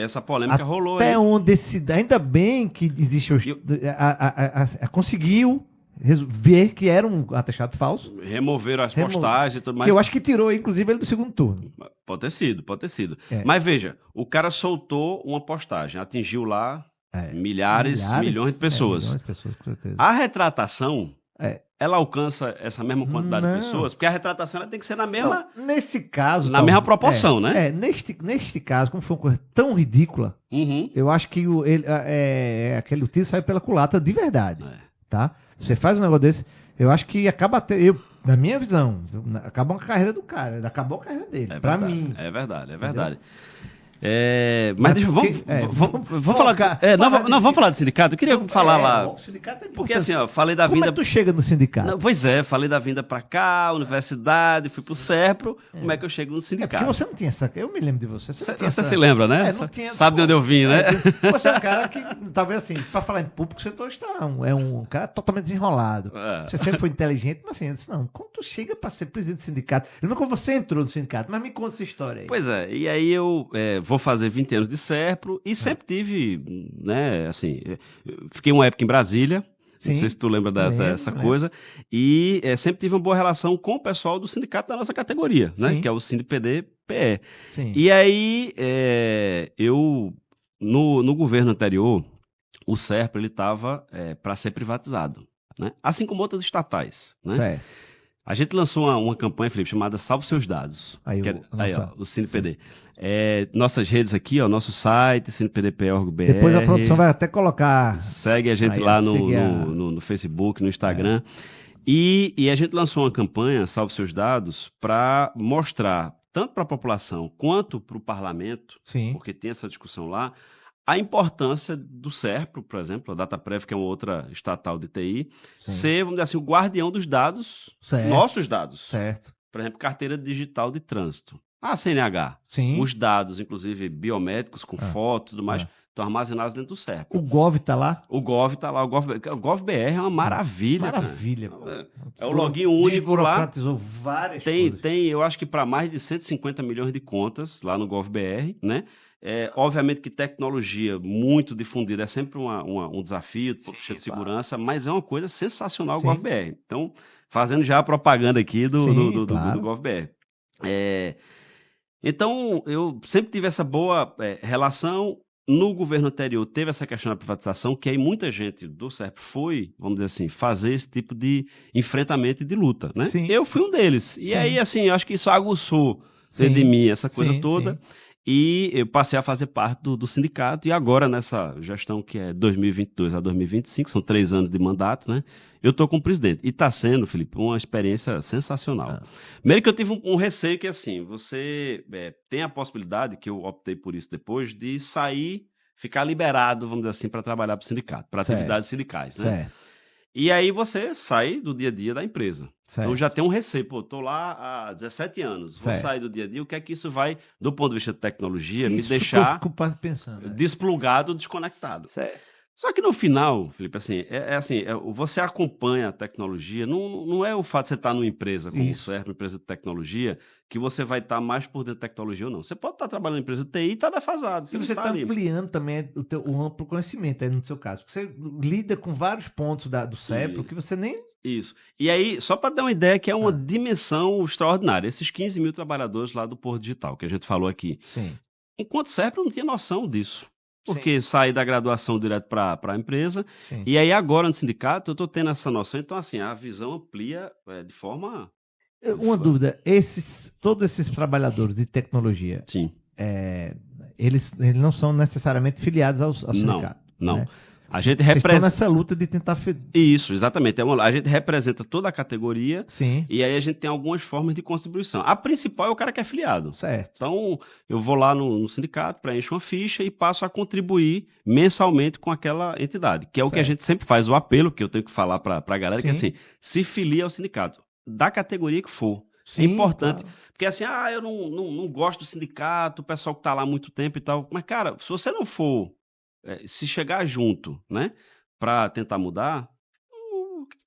essa polêmica rolou. Até onde ainda bem que existe conseguiu ver que era um atestado falso. Removeram as postagens e tudo mais. Que eu acho que tirou, inclusive, ele do segundo turno. Pode ter sido. Mas veja, o cara soltou uma postagem, atingiu lá Milhares, milhões de pessoas. Milhões de pessoas, com certeza. A retratação, ela alcança essa mesma quantidade de pessoas? Porque a retratação ela tem que ser na mesma... Não, nesse caso... Na mesma proporção, né? Neste caso, como foi uma coisa tão ridícula, eu acho que aquele tiro saiu pela culatra de verdade. Tá? Você faz um negócio desse, eu acho que acaba... na minha visão, acabou a carreira do cara, acabou a carreira dele, pra mim. É verdade. Entendeu? Mas vamos falar vamos falar de sindicato. Eu queria falar lá. O sindicato é porque assim, ó, falei da vinda. Como é que tu chega no sindicato? Não, pois falei da vinda pra cá, universidade, fui pro Serpro. Como é que eu chego no sindicato? Porque você não tinha essa. Eu me lembro de você. Você se lembra, né? Não tinha, sabe de onde eu vim, né? Você é um cara que, talvez assim, pra falar em público, você é um cara totalmente desenrolado. Você sempre foi inteligente, mas assim, eu disse, não, como tu chega pra ser presidente do sindicato? Eu não lembro como você entrou no sindicato, mas me conta essa história aí. Pois e aí eu vou fazer 20 anos de Serpro e sempre tive, né, assim, fiquei uma época em Brasília, não sei se tu lembra dessa coisa, e sempre tive uma boa relação com o pessoal do sindicato da nossa categoria, né, que é o SINDPD-PE. E aí, no governo anterior, o Serpro, ele estava para ser privatizado, né, assim como outras estatais, né. Certo. A gente lançou uma campanha, Felipe, chamada Salve Seus Dados. O SINDPD. Nossas redes aqui, nosso site, SINDPD.org.br. Depois a produção vai até colocar. Segue a gente lá no Facebook, no Instagram. E a gente lançou uma campanha, Salve Seus Dados, para mostrar, tanto para a população quanto para o parlamento, porque tem essa discussão lá, a importância do Serpro, por exemplo, a Dataprev, que é uma outra estatal de TI, ser, vamos dizer assim, o guardião dos dados, nossos dados. Certo. Por exemplo, carteira digital de trânsito. A CNH. Os dados, inclusive biométricos, com foto e tudo mais, estão armazenados dentro do Serpro. O Gov está lá? O Gov está lá. O GovBR é uma maravilha. Maravilha. É o login único lá. Desburocratizou várias coisas. Tem, eu acho que para mais de 150 milhões de contas lá no GovBR, né? Obviamente que tecnologia muito difundida é sempre um desafio de segurança, mas é uma coisa sensacional o GovBR. Então, fazendo já a propaganda aqui do GovBR. Então, eu sempre tive essa boa relação. No governo anterior teve essa questão da privatização, que aí muita gente do Serpro foi, vamos dizer assim, fazer esse tipo de enfrentamento e de luta, né? Eu fui um deles. E aí, assim, eu acho que isso aguçou dentro de mim essa coisa toda. E eu passei a fazer parte do sindicato, e agora nessa gestão que é 2022 a 2025, são 3 anos de mandato, né? Eu estou como presidente. E está sendo, Felipe, uma experiência sensacional. Primeiro que eu tive um receio que, assim, você tem a possibilidade, que eu optei por isso depois, de sair, ficar liberado, vamos dizer assim, para trabalhar para o sindicato, para atividades sindicais, né? E aí você sai do dia a dia da empresa. Então já tem um receio. Pô, tô lá há 17 anos, vou sair do dia a dia, o que é que isso vai, do ponto de vista de tecnologia, me deixar desplugado, desconectado. Só que no final, Felipe, assim, você acompanha a tecnologia, não é o fato de você estar numa empresa como o Serpro, uma empresa de tecnologia, que você vai estar mais por dentro da tecnologia ou não. Você pode estar trabalhando em empresa de TI e está defasado. E você está ampliando também o amplo conhecimento aí no seu caso. Você lida com vários pontos do Serpro que você nem... Isso. E aí, só para dar uma ideia, que é uma dimensão extraordinária. Esses 15 mil trabalhadores lá do Porto Digital, que a gente falou aqui. Enquanto Serpro, eu não tinha noção disso. Porque saí da graduação direto para a empresa. E aí, agora no sindicato, eu estou tendo essa noção. Então, assim, a visão amplia de forma... Uma dúvida. Todos esses trabalhadores de tecnologia, eles não são necessariamente filiados ao sindicato? Não. Né? A gente Vocês estão nessa luta de tentar... Isso, exatamente. A gente representa toda a categoria e aí a gente tem algumas formas de contribuição. A principal é o cara que é filiado. Então, eu vou lá no sindicato, preencho uma ficha e passo a contribuir mensalmente com aquela entidade, que é o que a gente sempre faz, o apelo que eu tenho que falar para a galera, que é assim, se filia ao sindicato, da categoria que for. É importante, porque assim, eu não gosto do sindicato, o pessoal que está lá há muito tempo e tal, mas cara, se você não for... se chegar junto, né, para tentar mudar,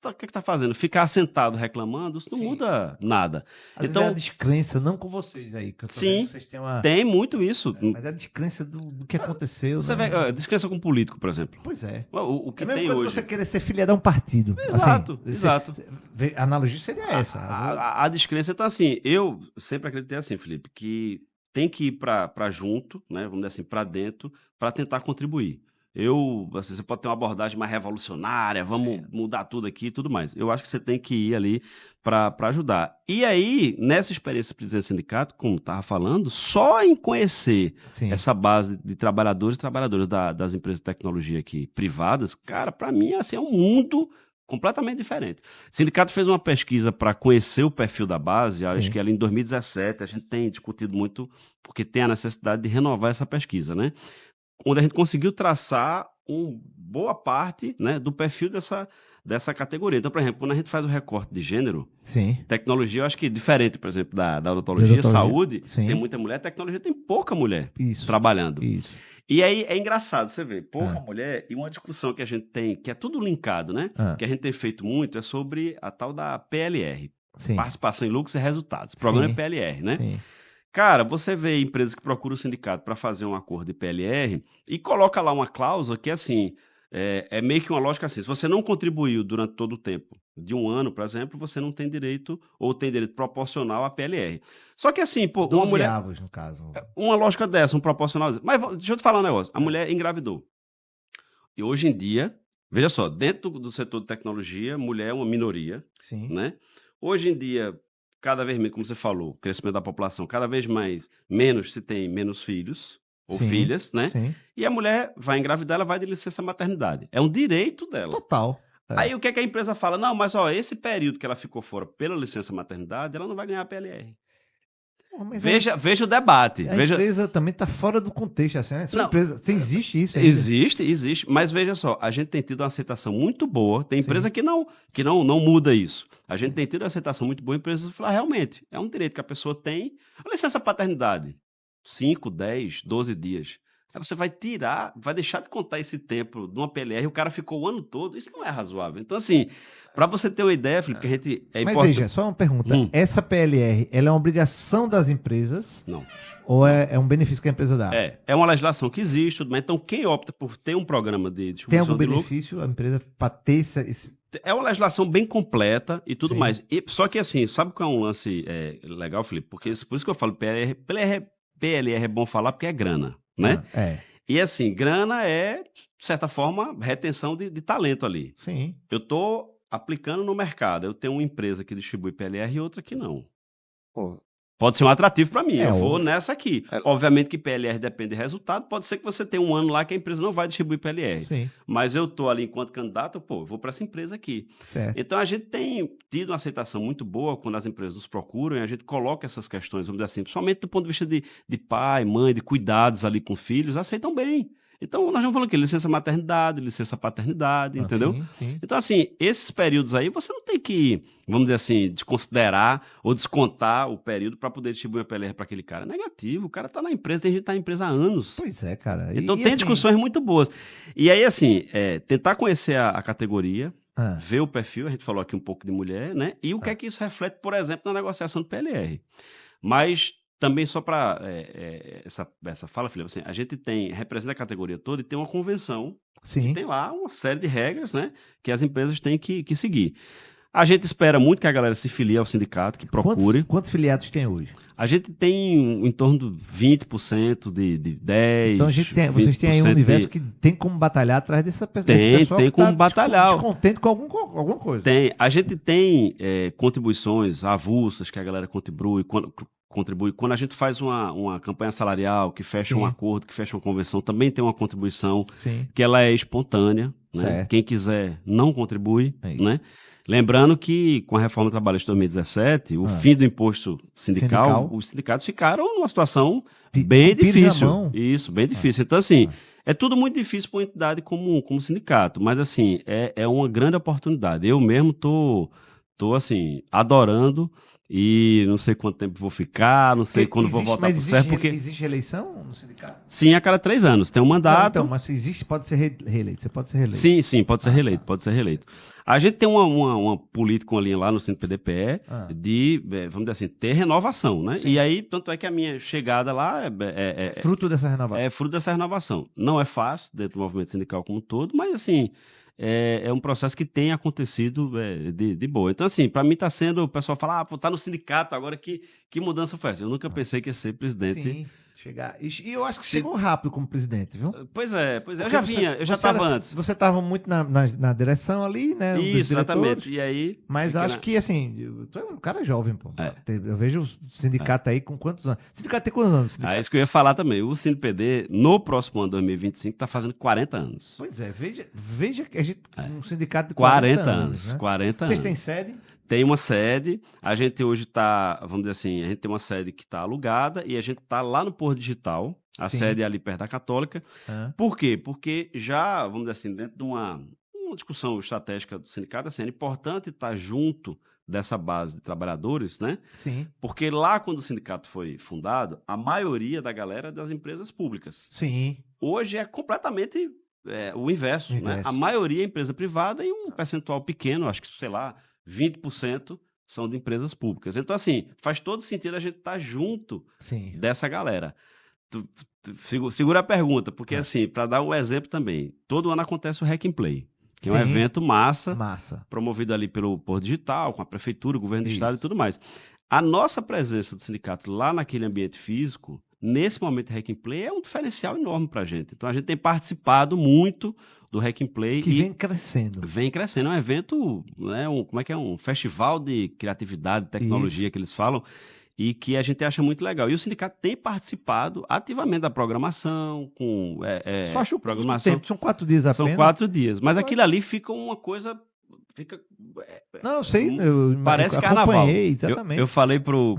o que está fazendo? Ficar sentado reclamando, isso não muda nada. Às vezes é a descrença, não com vocês aí. Que eu tô vendo que vocês têm tem muito isso. Mas é a descrença do que aconteceu. Você vê, descrença com político, por exemplo. Pois é. O que é a mesma tem coisa hoje. Que você querer ser filiado a um partido. Exato, assim, exato. A analogia seria essa. A descrença, então assim, eu sempre acreditei assim, Felipe, que tem que ir para junto, né, vamos dizer assim, para dentro, para tentar contribuir. assim, você pode ter uma abordagem mais revolucionária, vamos mudar tudo aqui e tudo mais. Eu acho que você tem que ir ali para ajudar. E aí, nessa experiência de presidente do sindicato, como estava falando, só em conhecer essa base de trabalhadores e trabalhadoras das empresas de tecnologia aqui privadas, cara, para mim, assim, é um mundo completamente diferente. O sindicato fez uma pesquisa para conhecer o perfil da base, acho que ela em 2017, a gente tem discutido muito, porque tem a necessidade de renovar essa pesquisa, né? Onde a gente conseguiu traçar boa parte, né, do perfil dessa categoria. Então, por exemplo, quando a gente faz o recorte de gênero, tecnologia, eu acho que diferente, por exemplo, da odontologia, saúde, tem muita mulher, tecnologia tem pouca mulher trabalhando. E aí é engraçado, você vê, pouca mulher, e uma discussão que a gente tem, que é tudo linkado, né? Que a gente tem feito muito, é sobre a tal da PLR. Participação em lucros e resultados. O programa é PLR, né? Cara, você vê empresas que procuram o sindicato para fazer um acordo de PLR e coloca lá uma cláusula que, assim, é meio que uma lógica assim, se você não contribuiu durante todo o tempo, de um ano, por exemplo, você não tem direito, ou tem direito proporcional à PLR. Só que assim, pô, uma mulher... avos, no caso. Uma lógica dessa, um proporcional... Mas deixa eu te falar um negócio, a mulher engravidou. E hoje em dia, veja só, dentro do setor de tecnologia, mulher é uma minoria, né? Hoje em dia, cada vez menos, como você falou, crescimento da população, cada vez menos se tem menos filhos ou filhas, né? E a mulher vai engravidar, ela vai de licença maternidade. É um direito dela. Total. Aí o que é que a empresa fala? Não, mas ó, esse período que ela ficou fora pela licença maternidade, ela não vai ganhar a PLR. Veja o debate. A empresa também está fora do contexto. Assim, empresa, existe isso ainda? Existe. Mas veja só, a gente tem tido uma aceitação muito boa. Tem empresa que não muda isso. A gente tem tido uma aceitação muito boa. Empresas falam, realmente, é um direito que a pessoa tem. A licença paternidade, 5, 10, 12 dias. Aí você vai deixar de contar esse tempo de uma PLR e o cara ficou o ano todo. Isso não é razoável. Então, assim, para você ter uma ideia, Felipe, que a gente... Mas veja, só uma pergunta. Essa PLR, ela é uma obrigação das empresas? Não. Ou é um benefício que a empresa dá? É uma legislação que existe, mas então quem opta por ter um programa de distribuição de lucro... Tem algum benefício a empresa para ter esse... É uma legislação bem completa e tudo mais. Só que assim, sabe qual é um lance legal, Felipe? Porque por isso que eu falo PLR é bom falar porque é grana, né? E assim, grana é, de certa forma, retenção de talento ali. Eu estou aplicando no mercado. Eu tenho uma empresa que distribui PLR e outra que não. Pode ser um atrativo para mim. Eu vou nessa aqui. Obviamente que PLR depende de resultado. Pode ser que você tenha um ano lá que a empresa não vai distribuir PLR. Mas eu estou ali enquanto candidato, eu vou para essa empresa aqui. Então a gente tem tido uma aceitação muito boa quando as empresas nos procuram e a gente coloca essas questões, vamos dizer assim, principalmente do ponto de vista de pai, mãe, de cuidados ali com filhos, aceitam bem. Então, nós vamos falando aqui, licença maternidade, licença paternidade, entendeu? Então, assim, esses períodos aí, você não tem que, vamos dizer assim, desconsiderar ou descontar o período para poder distribuir uma PLR para aquele cara. É negativo, o cara está na empresa, tem gente que está na empresa há anos. Pois é, cara. Então, tem assim... discussões muito boas. E aí, assim, tentar conhecer a categoria, ver o perfil, a gente falou aqui um pouco de mulher, né? E o que é que isso reflete, por exemplo, na negociação do PLR. Mas... Também só para essa fala, Felipe, assim, a gente representa a categoria toda e tem uma convenção que tem lá uma série de regras, né, que as empresas têm que seguir. A gente espera muito que a galera se filie ao sindicato, que procure. Quantos filiados tem hoje? A gente tem em torno de 20% de 10%. Então vocês têm aí um universo que tem como batalhar atrás desse pessoal. Tem como batalhar. Descontente com alguma coisa. Tem. A gente tem contribuições avulsas que a galera contribui quando a gente faz uma campanha salarial, que fecha um acordo, que fecha uma convenção, também tem uma contribuição que ela é espontânea, né? Quem quiser não contribui, né? Lembrando que com a reforma trabalhista de 2017, o fim do imposto sindical, os sindicatos ficaram numa situação bem difícil. Isso, bem difícil. Então, assim, é tudo muito difícil para uma entidade como sindicato, mas assim, é uma grande oportunidade. Eu mesmo tô assim, adorando. E não sei quanto tempo vou ficar, não sei quando vou voltar pro CERF, porque... Existe eleição no sindicato? Sim, a cada 3 anos. Tem um mandato... Não, mas se existe, pode ser reeleito. Você pode ser reeleito. Sim, pode ser reeleito, pode ser reeleito. A gente tem uma política, uma linha lá no Centro PDPE de, vamos dizer assim, ter renovação, né? E aí, tanto é que a minha chegada lá é fruto dessa renovação. É fruto dessa renovação. Não é fácil dentro do movimento sindical como um todo, mas assim... É um processo que tem acontecido de boa. Então, assim, para mim está sendo... O pessoal fala, tá no sindicato agora, que mudança foi essa? Eu nunca pensei que ia ser presidente Chegar. E eu acho que chegou rápido como presidente, viu? Pois é. Porque Eu já estava antes. Você estava muito na direção ali, né? Isso, exatamente. E aí. Mas acho que, assim, tu é um cara jovem, pô. É. Eu vejo o sindicato aí com quantos anos? O sindicato tem quantos anos? É isso que eu ia falar também. O CinePD, no próximo ano, 2025, está fazendo 40 anos. Pois é, veja que a gente, um sindicato de 40 anos. Né? 40 Vocês anos. têm sede? Tem uma sede, a gente hoje está, vamos dizer assim, a gente tem uma sede que está alugada e a gente está lá no Porto Digital, a sede é ali perto da Católica. Por quê? Porque já, vamos dizer assim, dentro de uma discussão estratégica do sindicato, assim, é importante estar junto dessa base de trabalhadores, né? Sim. Porque lá, quando o sindicato foi fundado, a maioria da galera é das empresas públicas. Sim. Hoje é completamente o inverso, né? A maioria é empresa privada e um percentual pequeno, acho que, sei lá, 20% são de empresas públicas. Então, assim, faz todo sentido a gente estar junto dessa galera. Segura a pergunta, porque, assim, para dar um exemplo também, todo ano acontece o Hack and Play, que é um evento massa, promovido ali pelo Porto Digital, com a prefeitura, o governo do estado e tudo mais. A nossa presença do sindicato lá naquele ambiente físico, nesse momento de Hack and Play, é um diferencial enorme para a gente. Então, a gente tem participado muito do Hack and Play. Que vem crescendo. Vem crescendo. É um evento, né, um festival de criatividade, tecnologia que eles falam, e que a gente acha muito legal. E o sindicato tem participado ativamente da programação, com Só acho programação. Tempo, são 4 dias apenas. São 4 dias. Mas aquilo ali fica uma coisa... Não, eu sei. Parece carnaval. Exatamente. Eu falei pro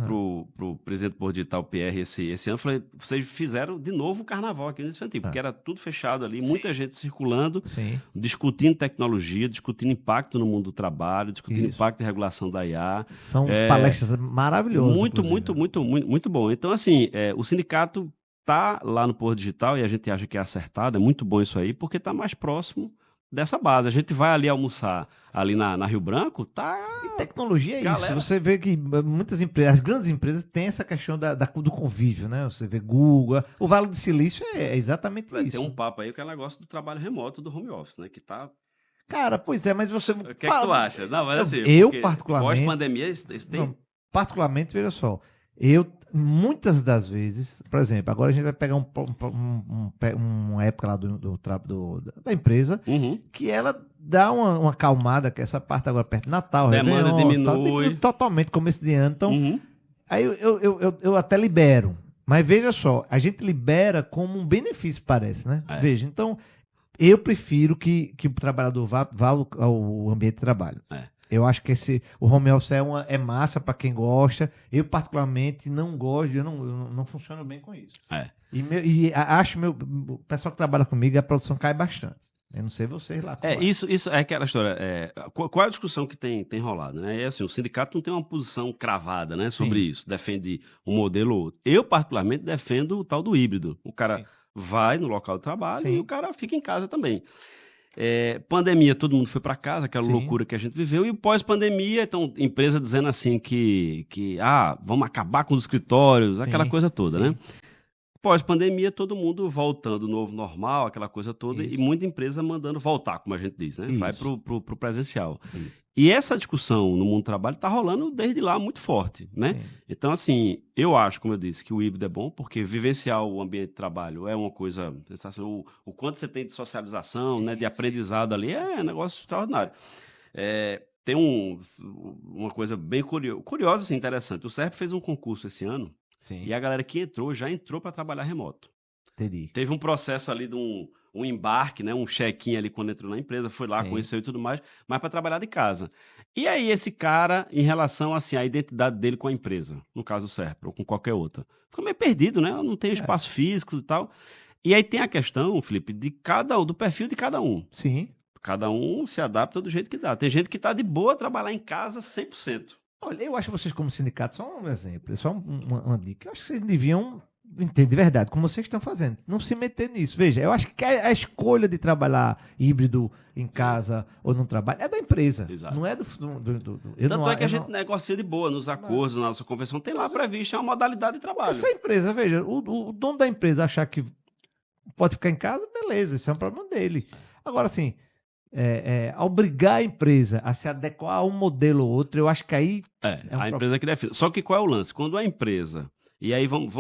presidente do Porto Digital, Pierre, esse ano, falei, vocês fizeram de novo o carnaval aqui nesse evento, porque era tudo fechado ali, muita gente circulando, discutindo tecnologia, discutindo impacto no mundo do trabalho, discutindo impacto e regulação da IA. São palestras maravilhosas. Muito bom. Então, assim, o sindicato tá lá no Porto Digital e a gente acha que é acertado, é muito bom isso aí, porque tá mais próximo dessa base. A gente vai ali almoçar ali na Rio Branco, tá... E tecnologia é isso. Você vê que muitas empresas, as grandes empresas têm essa questão do convívio, né? Você vê Google, o Vale do Silício é exatamente isso. Tem um papo aí que é o negócio do trabalho remoto do home office, né? Que tá... Cara, pois é, mas você... O que é que tu acha? Não, mas assim... Eu, particularmente... Pós-pandemia, isso tem... Não, particularmente, veja só, muitas das vezes, por exemplo, agora a gente vai pegar uma época lá da empresa, que ela dá uma acalmada, que essa parte agora perto do Natal, demanda diminui. Totalmente começo de ano. Então, aí eu até libero. Mas veja só, a gente libera como um benefício, parece, né? Veja, então, eu prefiro que o trabalhador vá ao ambiente de trabalho. Eu acho que o home office é massa para quem gosta. Eu, particularmente, não gosto, eu não funciono bem com isso. Acho o pessoal que trabalha comigo, a produção cai bastante. Eu não sei vocês lá. Isso é aquela história. Qual é a discussão que tem rolado? Né? Assim, o sindicato não tem uma posição cravada, né, sobre isso. Defende um modelo ou outro. Eu, particularmente, defendo o tal do híbrido. O cara vai no local de trabalho e o cara fica em casa também. Pandemia, todo mundo foi para casa, aquela loucura que a gente viveu, e pós-pandemia, então, empresa dizendo assim que vamos acabar com os escritórios, aquela coisa toda, né? Pós-pandemia, todo mundo voltando ao novo normal, aquela coisa toda, e muita empresa mandando voltar, como a gente diz, né? Vai pro presencial. E essa discussão no mundo do trabalho está rolando desde lá muito forte, né? Então, assim, eu acho, como eu disse, que o híbrido é bom, porque vivenciar o ambiente de trabalho é uma coisa, o quanto você tem de socialização, né, de aprendizado ali, é um negócio extraordinário. Tem uma coisa bem curiosa, assim, interessante. O SERP fez um concurso esse ano, e a galera que já entrou para trabalhar remoto. Entendi. Teve um processo ali de um embarque, né, um check-in ali quando entrou na empresa, foi lá, conheceu e tudo mais, mas para trabalhar de casa. E aí esse cara, em relação assim, à identidade dele com a empresa, no caso o SERP, ou com qualquer outra, fica meio perdido, né? Não tem espaço físico e tal. E aí tem a questão, Felipe, do perfil de cada um. Sim. Cada um se adapta do jeito que dá. Tem gente que está de boa trabalhar em casa 100%. Olha, eu acho que vocês como sindicato são um exemplo, só uma dica. Eu acho que vocês deviam entender de verdade, como vocês estão fazendo. Não se meter nisso. Veja, eu acho que a escolha de trabalhar híbrido em casa ou no trabalho é da empresa. Exato. Não é Tanto é que a gente negocia de boa nos acordos, na nossa convenção. Tem lá previsto, é uma modalidade de trabalho. Essa empresa, veja, o dono da empresa achar que pode ficar em casa, beleza, isso é um problema dele. Agora, assim, obrigar a empresa a se adequar a um modelo ou outro, eu acho que aí... a empresa que define. Só que qual é o lance? Quando a empresa E aí vamos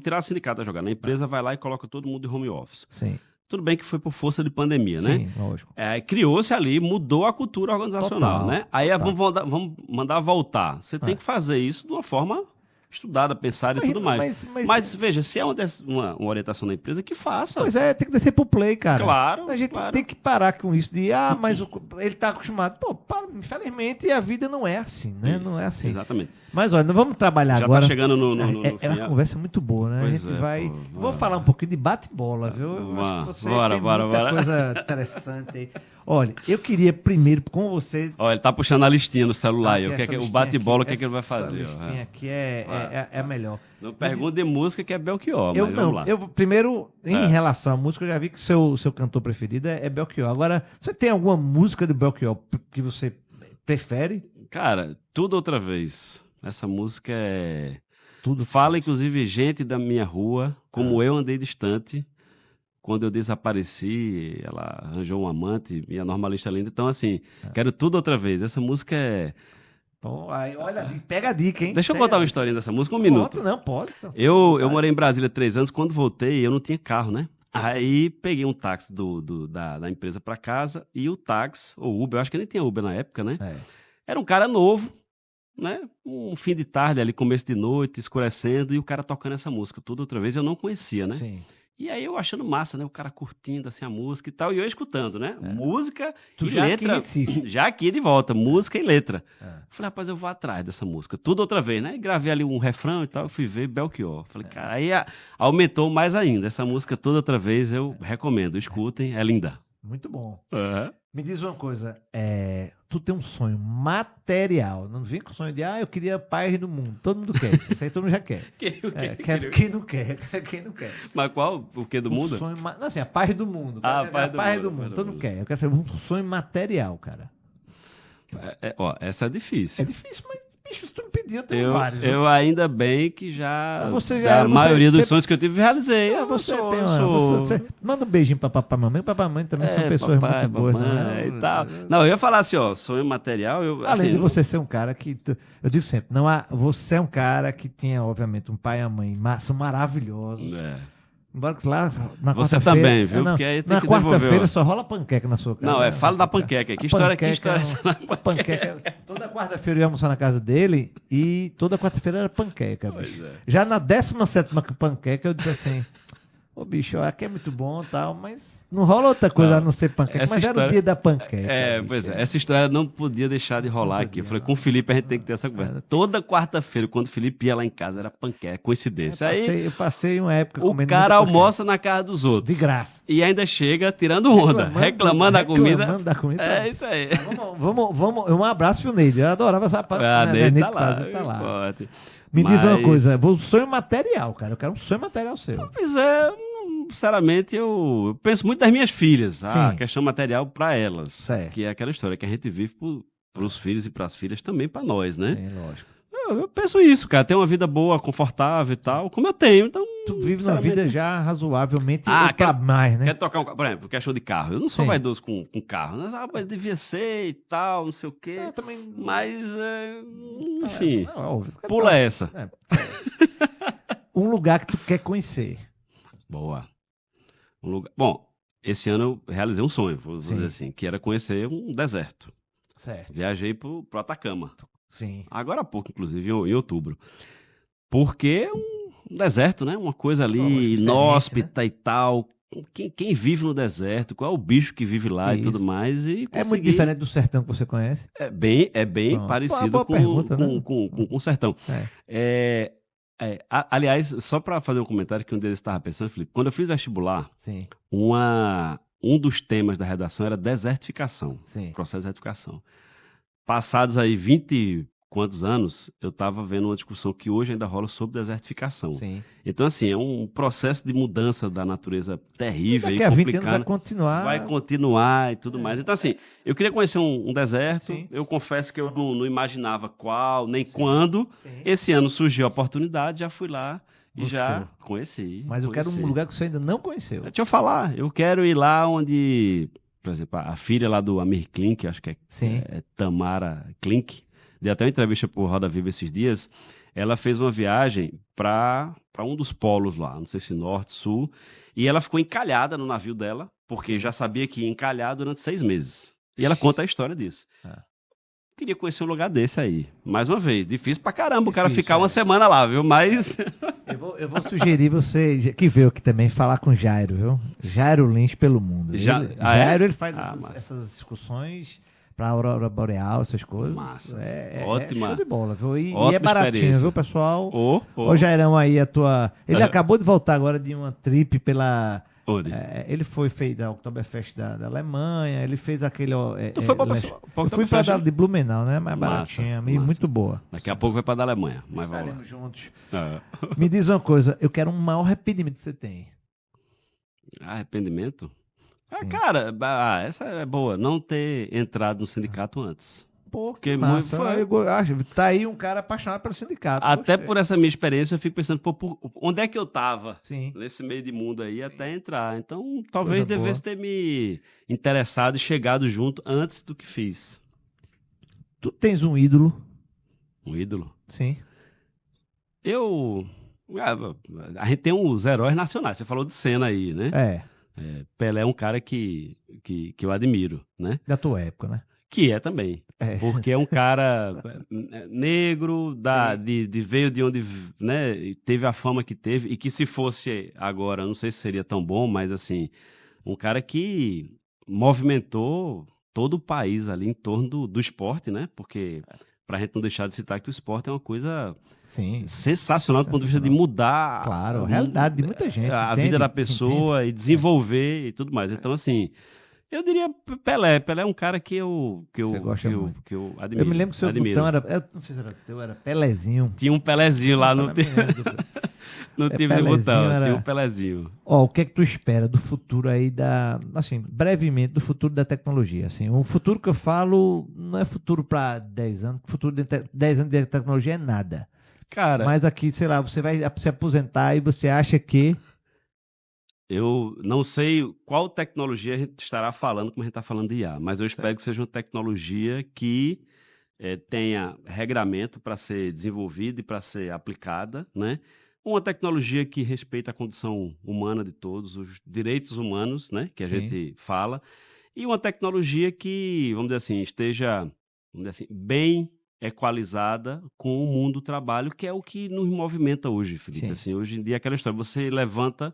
tirar o sindicato a jogar. Na empresa vai lá e coloca todo mundo em home office. Sim. Tudo bem que foi por força de pandemia, né? Sim, lógico. Criou-se ali, mudou a cultura organizacional, Total, né? Aí total. vamos mandar voltar. Você tem que fazer isso de uma forma estudada, pensada e tudo mais. Mas veja, se é uma orientação da empresa, que faça. Pois é, tem que descer pro play, cara. Claro, a gente tem que parar com isso de, mas ele tá acostumado. Pô, infelizmente a vida não é assim, né? Isso, não é assim. Exatamente. Mas olha, nós vamos trabalhar Já agora. tá chegando no É uma conversa muito boa, né? Pois a gente vai. pô, Vou falar um pouquinho de bate-bola, viu? Eu acho que você tem muita coisa interessante aí. Olha, eu queria primeiro com você. Olha, ele tá puxando a listinha no celular aí. O bate-bola, o que ele vai fazer? Essa listinha aqui é a melhor. Não pergunta de música que é Belchior, mas vamos lá. Primeiro, em relação à música, eu já vi que seu cantor preferido é Belchior. Agora, você tem alguma música do Belchior que você prefere? Cara, Tudo Outra Vez. Essa música é... Tudo. Fala, inclusive, gente da minha rua, como eu andei distante. Quando eu desapareci, ela arranjou um amante, minha normalista linda. Então, assim, quero tudo outra vez. Essa música é... Bom, aí, olha, pega a dica, hein? Deixa eu contar uma historinha dessa música, um minuto. Não, pode. Então. Eu morei em Brasília 3 anos. Quando voltei, eu não tinha carro, né? Aí peguei um táxi da empresa para casa e o táxi, ou Uber, eu acho que nem tinha Uber na época, né? Era um cara novo, né? Um fim de tarde ali, começo de noite, escurecendo, e o cara tocando essa música tudo outra vez, eu não conhecia, né? Sim. E aí eu achando massa, né? O cara curtindo assim a música e tal, e eu escutando, né? Música e letra. Já aqui de volta, música e letra. Falei, rapaz, eu vou atrás dessa música, tudo outra vez, né? E gravei ali um refrão e tal, eu fui ver Belchior. Falei, cara, aí aumentou mais ainda. Essa música toda outra vez eu recomendo, escutem, é linda. Muito bom. Me diz uma coisa, tu tem um sonho material, não vem com sonho de, eu queria paz do mundo, todo mundo quer isso aí todo mundo já quer. Quem não quer? Mas qual? O que do mundo? Sonho, não, assim, a paz do mundo. A paz do mundo, todo mundo quer. Eu quero saber um sonho material, cara. Essa é difícil. É difícil, mas bicho, se tu me pedir, eu tenho vários. Eu ainda bem que a maioria dos sonhos que eu tive, realizei. Manda um beijinho pra papai e mamãe. Papai e mamãe também são pessoas muito boas. E tal. Não, eu ia falar assim, sonho material... Além de você ser um cara que... Eu digo sempre, você é um cara que tinha, obviamente, um pai e uma mãe, são maravilhosos. Embora que lá na você também, viu? Porque aí tem na quarta-feira só rola panqueca na sua casa. Não, fala da panqueca. Que história é essa? Panqueca. Toda quarta-feira eu ia almoçar na casa dele e toda quarta-feira era panqueca, bicho. Já na 17ª panqueca eu disse assim, bicho, aqui é muito bom e tal, mas não rola outra coisa a não ser panqueca. Mas era o dia da panqueca. Pois é. Essa história não podia deixar de rolar aqui. Eu falei, com o Felipe a gente tem que ter essa conversa. Toda quarta-feira, quando o Felipe ia lá em casa, era panqueca, coincidência. Eu passei uma época comendo. O cara almoça na casa dos outros. De graça. E ainda chega tirando onda, reclamando da comida. É isso aí. Vamos, um abraço pro Neide. Eu adorava essa parte. Neide tá lá. Me diz uma coisa, um sonho material, cara. Eu quero um sonho material seu. Pois sinceramente, eu penso muito das minhas filhas, a questão material para elas, que é aquela história que a gente vive para os filhos e para as filhas também para nós, né? Sim, lógico. Eu penso isso, cara, ter uma vida boa, confortável e tal, como eu tenho, então... Tu vive uma vida já razoavelmente para mais, né? Quer tocar por exemplo, questão de carro, eu não sou vaidoso com carro, né? Mas devia ser e tal, não sei o quê, também... mas, enfim, pula essa. Um lugar que tu quer conhecer. Boa. Bom, esse ano eu realizei um sonho, vou dizer assim, que era conhecer um deserto. Certo. Viajei pro Atacama. Sim. Agora há pouco, inclusive, em outubro. Porque é um deserto, né? Uma coisa ali inóspita, né? E tal. Quem vive no deserto, qual é o bicho que vive lá e tudo mais. É muito diferente do sertão que você conhece? É bem parecido com o sertão. Aliás, só para fazer um comentário que um deles estava pensando, Felipe, quando eu fiz vestibular, um dos temas da redação era desertificação, processo de desertificação. Passados aí 20 e quantos anos, eu estava vendo uma discussão que hoje ainda rola sobre desertificação. Então, assim, é um processo de mudança da natureza terrível e complicado. 20 anos vai continuar. Vai continuar e tudo mais. Então, assim, eu queria conhecer um deserto. Eu confesso que eu não imaginava qual, nem quando. Esse ano surgiu a oportunidade, já fui lá e já conheci. Mas eu quero um lugar que você ainda não conheceu. Deixa eu falar, eu quero ir lá onde, por exemplo, a filha lá do Amir Klink, acho que é Tamara Klink, dei até uma entrevista pro Roda Viva esses dias. ela fez uma viagem para um dos polos lá, não sei se norte, sul, e ela ficou encalhada no navio dela, porque já sabia que ia encalhar durante 6 meses. E ela conta a história disso. Queria conhecer um lugar desse aí. Mais uma vez, difícil pra caramba o cara ficar uma semana lá, viu? Mas... Eu vou sugerir você, que veio aqui também, falar com Jairo, viu? Jairo Lins pelo mundo. Jairo, ele faz essas discussões pra Aurora Boreal, essas coisas. Massa. Ótima. Show de bola, viu? E é baratinho, viu, pessoal? Ô, Jairão, aí a tua... Ele acabou de voltar agora de uma trip pela... ele fez a Oktoberfest da Alemanha, ele fez aquele... Tu foi pra eu fui pra dar de Blumenau, né? Mais baratinha, muito boa. Daqui a pouco vai pra da Alemanha. Mas estaremos juntos. Me diz uma coisa, eu quero um maior arrependimento que você tem. Arrependimento? Cara, essa é boa. Não ter entrado no sindicato antes. Pô, que massa. Eu acho, tá aí um cara apaixonado pelo sindicato. Até por essa minha experiência, eu fico pensando, onde é que eu tava nesse meio de mundo aí até entrar? Então, talvez devesse ter me interessado e chegado junto antes do que fiz. Tu tens um ídolo? Um ídolo? Sim. A gente tem uns heróis nacionais. Você falou de Senna aí, né? Pelé é um cara que eu admiro, né? Da tua época, né? Que é também. Porque é um cara negro, veio de onde, né, teve a fama que teve, e que se fosse agora, não sei se seria tão bom, mas assim, um cara que movimentou todo o país ali em torno do esporte, né? Porque, pra gente não deixar de citar que o esporte é uma coisa sensacional do ponto de vista de mudar a realidade de muita gente. A vida da pessoa e desenvolver e tudo mais. Então, assim... Eu diria Pelé. Pelé é um cara que eu admiro. Eu me lembro que o seu botão era... Eu não sei se era teu, era Pelezinho. Tinha um Pelezinho lá no time de botão. Tinha um Pelezinho. O que é que tu espera do futuro aí assim, brevemente, do futuro da tecnologia? Assim, o futuro que eu falo não é futuro para 10 anos. O futuro de 10 anos de tecnologia é nada. Cara... Mas aqui, sei lá, você vai se aposentar e você acha que... Eu não sei qual tecnologia a gente estará falando, como a gente está falando de IA, mas eu espero que seja uma tecnologia que tenha regramento para ser desenvolvida e para ser aplicada, né? Uma tecnologia que respeita a condição humana de todos, os direitos humanos, né? Que a gente fala, e uma tecnologia que, vamos dizer assim, esteja bem equalizada com o mundo do trabalho, que é o que nos movimenta hoje, Felipe. Assim, hoje em dia, aquela história, você levanta...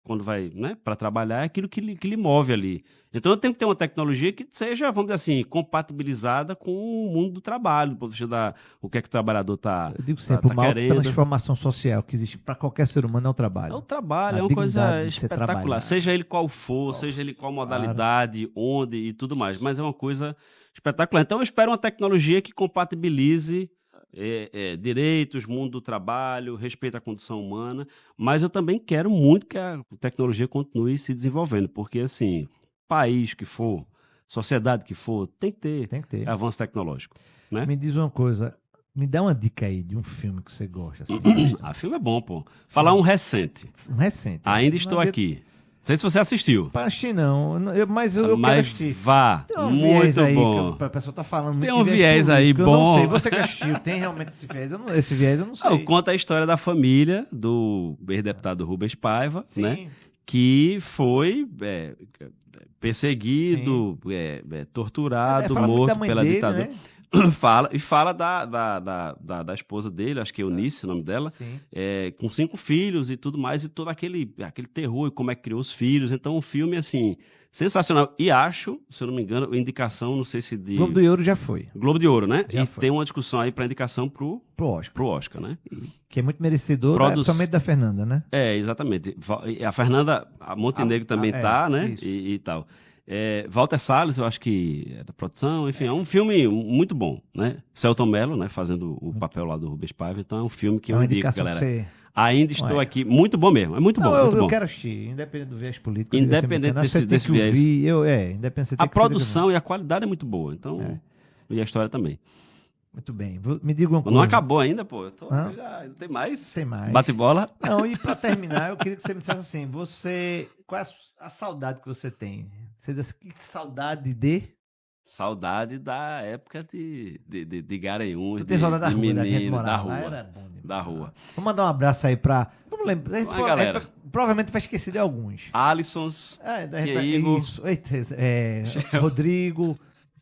quando vai, né, para trabalhar, é aquilo que lhe move ali. Então, eu tenho que ter uma tecnologia que seja, vamos dizer assim, compatibilizada com o mundo do trabalho, do ponto de vista o que é que o trabalhador está querendo. Eu digo sempre, uma transformação social que existe para qualquer ser humano é o trabalho. É o trabalho, é uma coisa espetacular. Seja ele qual for, seja ele qual modalidade, onde e tudo mais, mas é uma coisa espetacular. Então, eu espero uma tecnologia que compatibilize direitos, mundo do trabalho, respeito à condição humana, mas eu também quero muito que a tecnologia continue se desenvolvendo, porque, assim, país que for, sociedade que for, tem que ter avanço tecnológico, né? Me diz uma coisa, me dá uma dica aí de um filme que você gosta. Assim, filme é bom, pô. Falar um recente. Ainda estou aqui. Não sei se você assistiu. Acho não, mas eu quero assistir. Vá, muito bom. A pessoa tá falando tem um viés aí bom. Eu não sei, você que assistiu, tem realmente esse viés? Esse viés eu não sei. Conta a história da família do ex-deputado Rubens Paiva, né? Que foi perseguido, torturado, morto pela ditadura. Né? Fala da esposa dele, acho que é Eunice o nome dela, com 5 filhos e tudo mais, e todo aquele terror e como é que criou os filhos. Então, um filme, assim, sensacional. E acho, se eu não me engano, a indicação, não sei se de... Globo de Ouro já foi. Globo de Ouro, né? Tem uma discussão aí para indicação pro Oscar, né? Que é muito merecedor, principalmente da Fernanda, né? Exatamente. A Fernanda Montenegro também tá, né? E tal. Walter Salles, eu acho que é da produção, enfim, é um filme muito bom, né? Selton Mello, né, fazendo o papel lá do Rubens Paiva, então é um filme que eu indico, galera. Ainda estou aqui, muito bom mesmo, é muito bom. Eu quero assistir, independente do viés político. Independente desse viés. Independente, a produção e a qualidade é muito boa, então, e a história também. Muito bem. Me diga uma coisa. Não acabou ainda, pô. Já tem mais? Tem mais. Bate bola? Não, e para terminar, eu queria que você me dissesse assim, qual é a saudade que você tem? Você diz, que saudade de... Saudade da época de Garanhuns, Tu tem saudade da de rua, da gente menino, da morava lá, rua. era bom demais. Da rua. Vou mandar um abraço aí pra... Vamos lembrar, Uma galera. provavelmente vai esquecer de alguns. Alisons, tinha Igor, Isso, Rodrigo,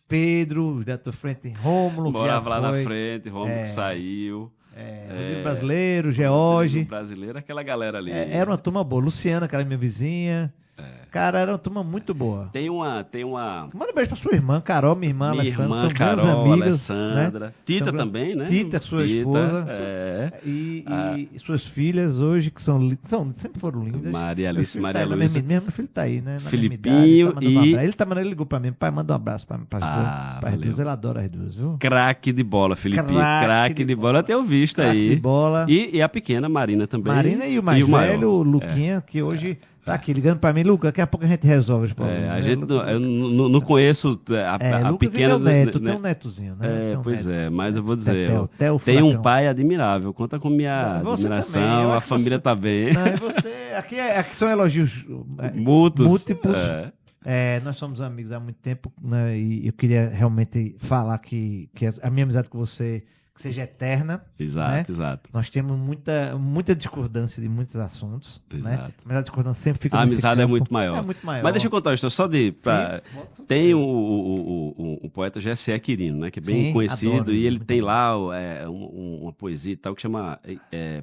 Pedro, da tua frente, Rômulo, que já morava lá na foi. frente, Romulo que saiu. Rodrigo Brasileiro, George. Rodrigo Brasileiro, aquela galera ali. Era uma turma boa. Luciana, que era minha vizinha. Cara, era uma turma muito boa. Tem uma... Manda um beijo pra sua irmã, Carol, minha irmã, Alessandra. São grandes Carol, amigas. Alessandra. Né? Tita também, né? Tita, sua esposa. E suas filhas hoje, que sempre foram lindas. Maria Alice e Maria Luísa. Meu filho tá aí, né? Filipinho ele ligou pra mim, pai, manda um abraço pra as duas. Ele adora as duas, viu? Craque de bola, Filipinho. Craque de bola, eu tenho visto aí. Craque de bola. E a pequena Marina também. Marina e o mais velho, o Luquinha, que hoje... Tá aqui ligando pra mim, Lucas, daqui a pouco a gente resolve os problemas. A gente eu não conheço a Lucas pequena... é meu neto, tem um netozinho, né? Mas eu vou dizer, Theo tem um Furacão. pai admirável, conta com minha admiração, também, a família tá bem. Não, e você, aqui são elogios múltiplos. Nós somos amigos há muito tempo, né, e eu queria realmente falar que a minha amizade com você que seja eterna. Exato, né? exato. Nós temos muita discordância de muitos assuntos. Exato. Né? Mas a discordância sempre fica A nesse amizade campo. é muito maior. É muito maior. Mas deixa eu contar uma história só de... Tem o poeta G.C. Quirino, né? Que é bem conhecido, adoro, e ele tem lá uma poesia e tal que chama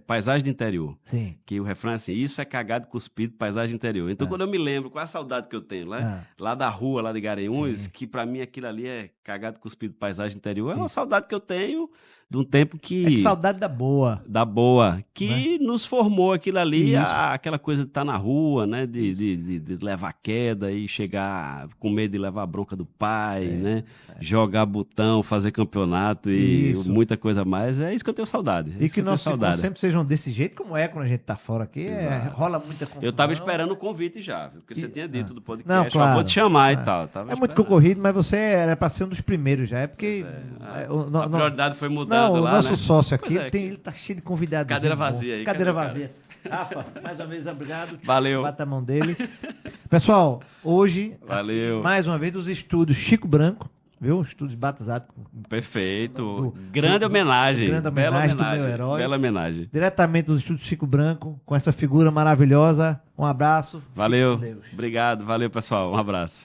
Paisagem do Interior. Sim. Que o refrão é assim, isso é cagado, cuspido, paisagem do interior. Então quando eu me lembro, qual é a saudade que eu tenho, né? Lá da rua, lá de Garanhuns, que pra mim aquilo ali é cagado, cuspido, paisagem do interior, é uma saudade que eu tenho de um tempo que... É saudade da boa. Da boa. Que nos formou aquilo ali, Isso. aquela coisa de estar na rua, né? De levar queda e chegar com medo de levar a bronca do pai, né? Jogar botão, fazer campeonato e muita coisa mais. É isso que eu tenho saudade. E que nossos ciclos sempre sejam desse jeito, como é quando a gente tá fora aqui. Rola muita confusão. Eu tava esperando o convite já, porque você tinha dito do podcast. Não, claro, vou te chamar e tal. É muito concorrido, mas você era para ser um dos primeiros já. É porque... a prioridade foi mudando o lá, nosso né? sócio aqui, ele tá cheio de convidados. Cadeira vazia aí. Cadeira vazia. Rafa, mais uma vez, obrigado. Valeu. Bata a mão dele. Pessoal, hoje, valeu. Mais uma vez, dos estúdios Chico Branco, viu? Estúdios batizados. Perfeito. Grande homenagem. Bela homenagem do meu herói. Bela homenagem. Diretamente dos estúdios Chico Branco, com essa figura maravilhosa. Um abraço. Valeu. Obrigado. Valeu, pessoal. Um abraço.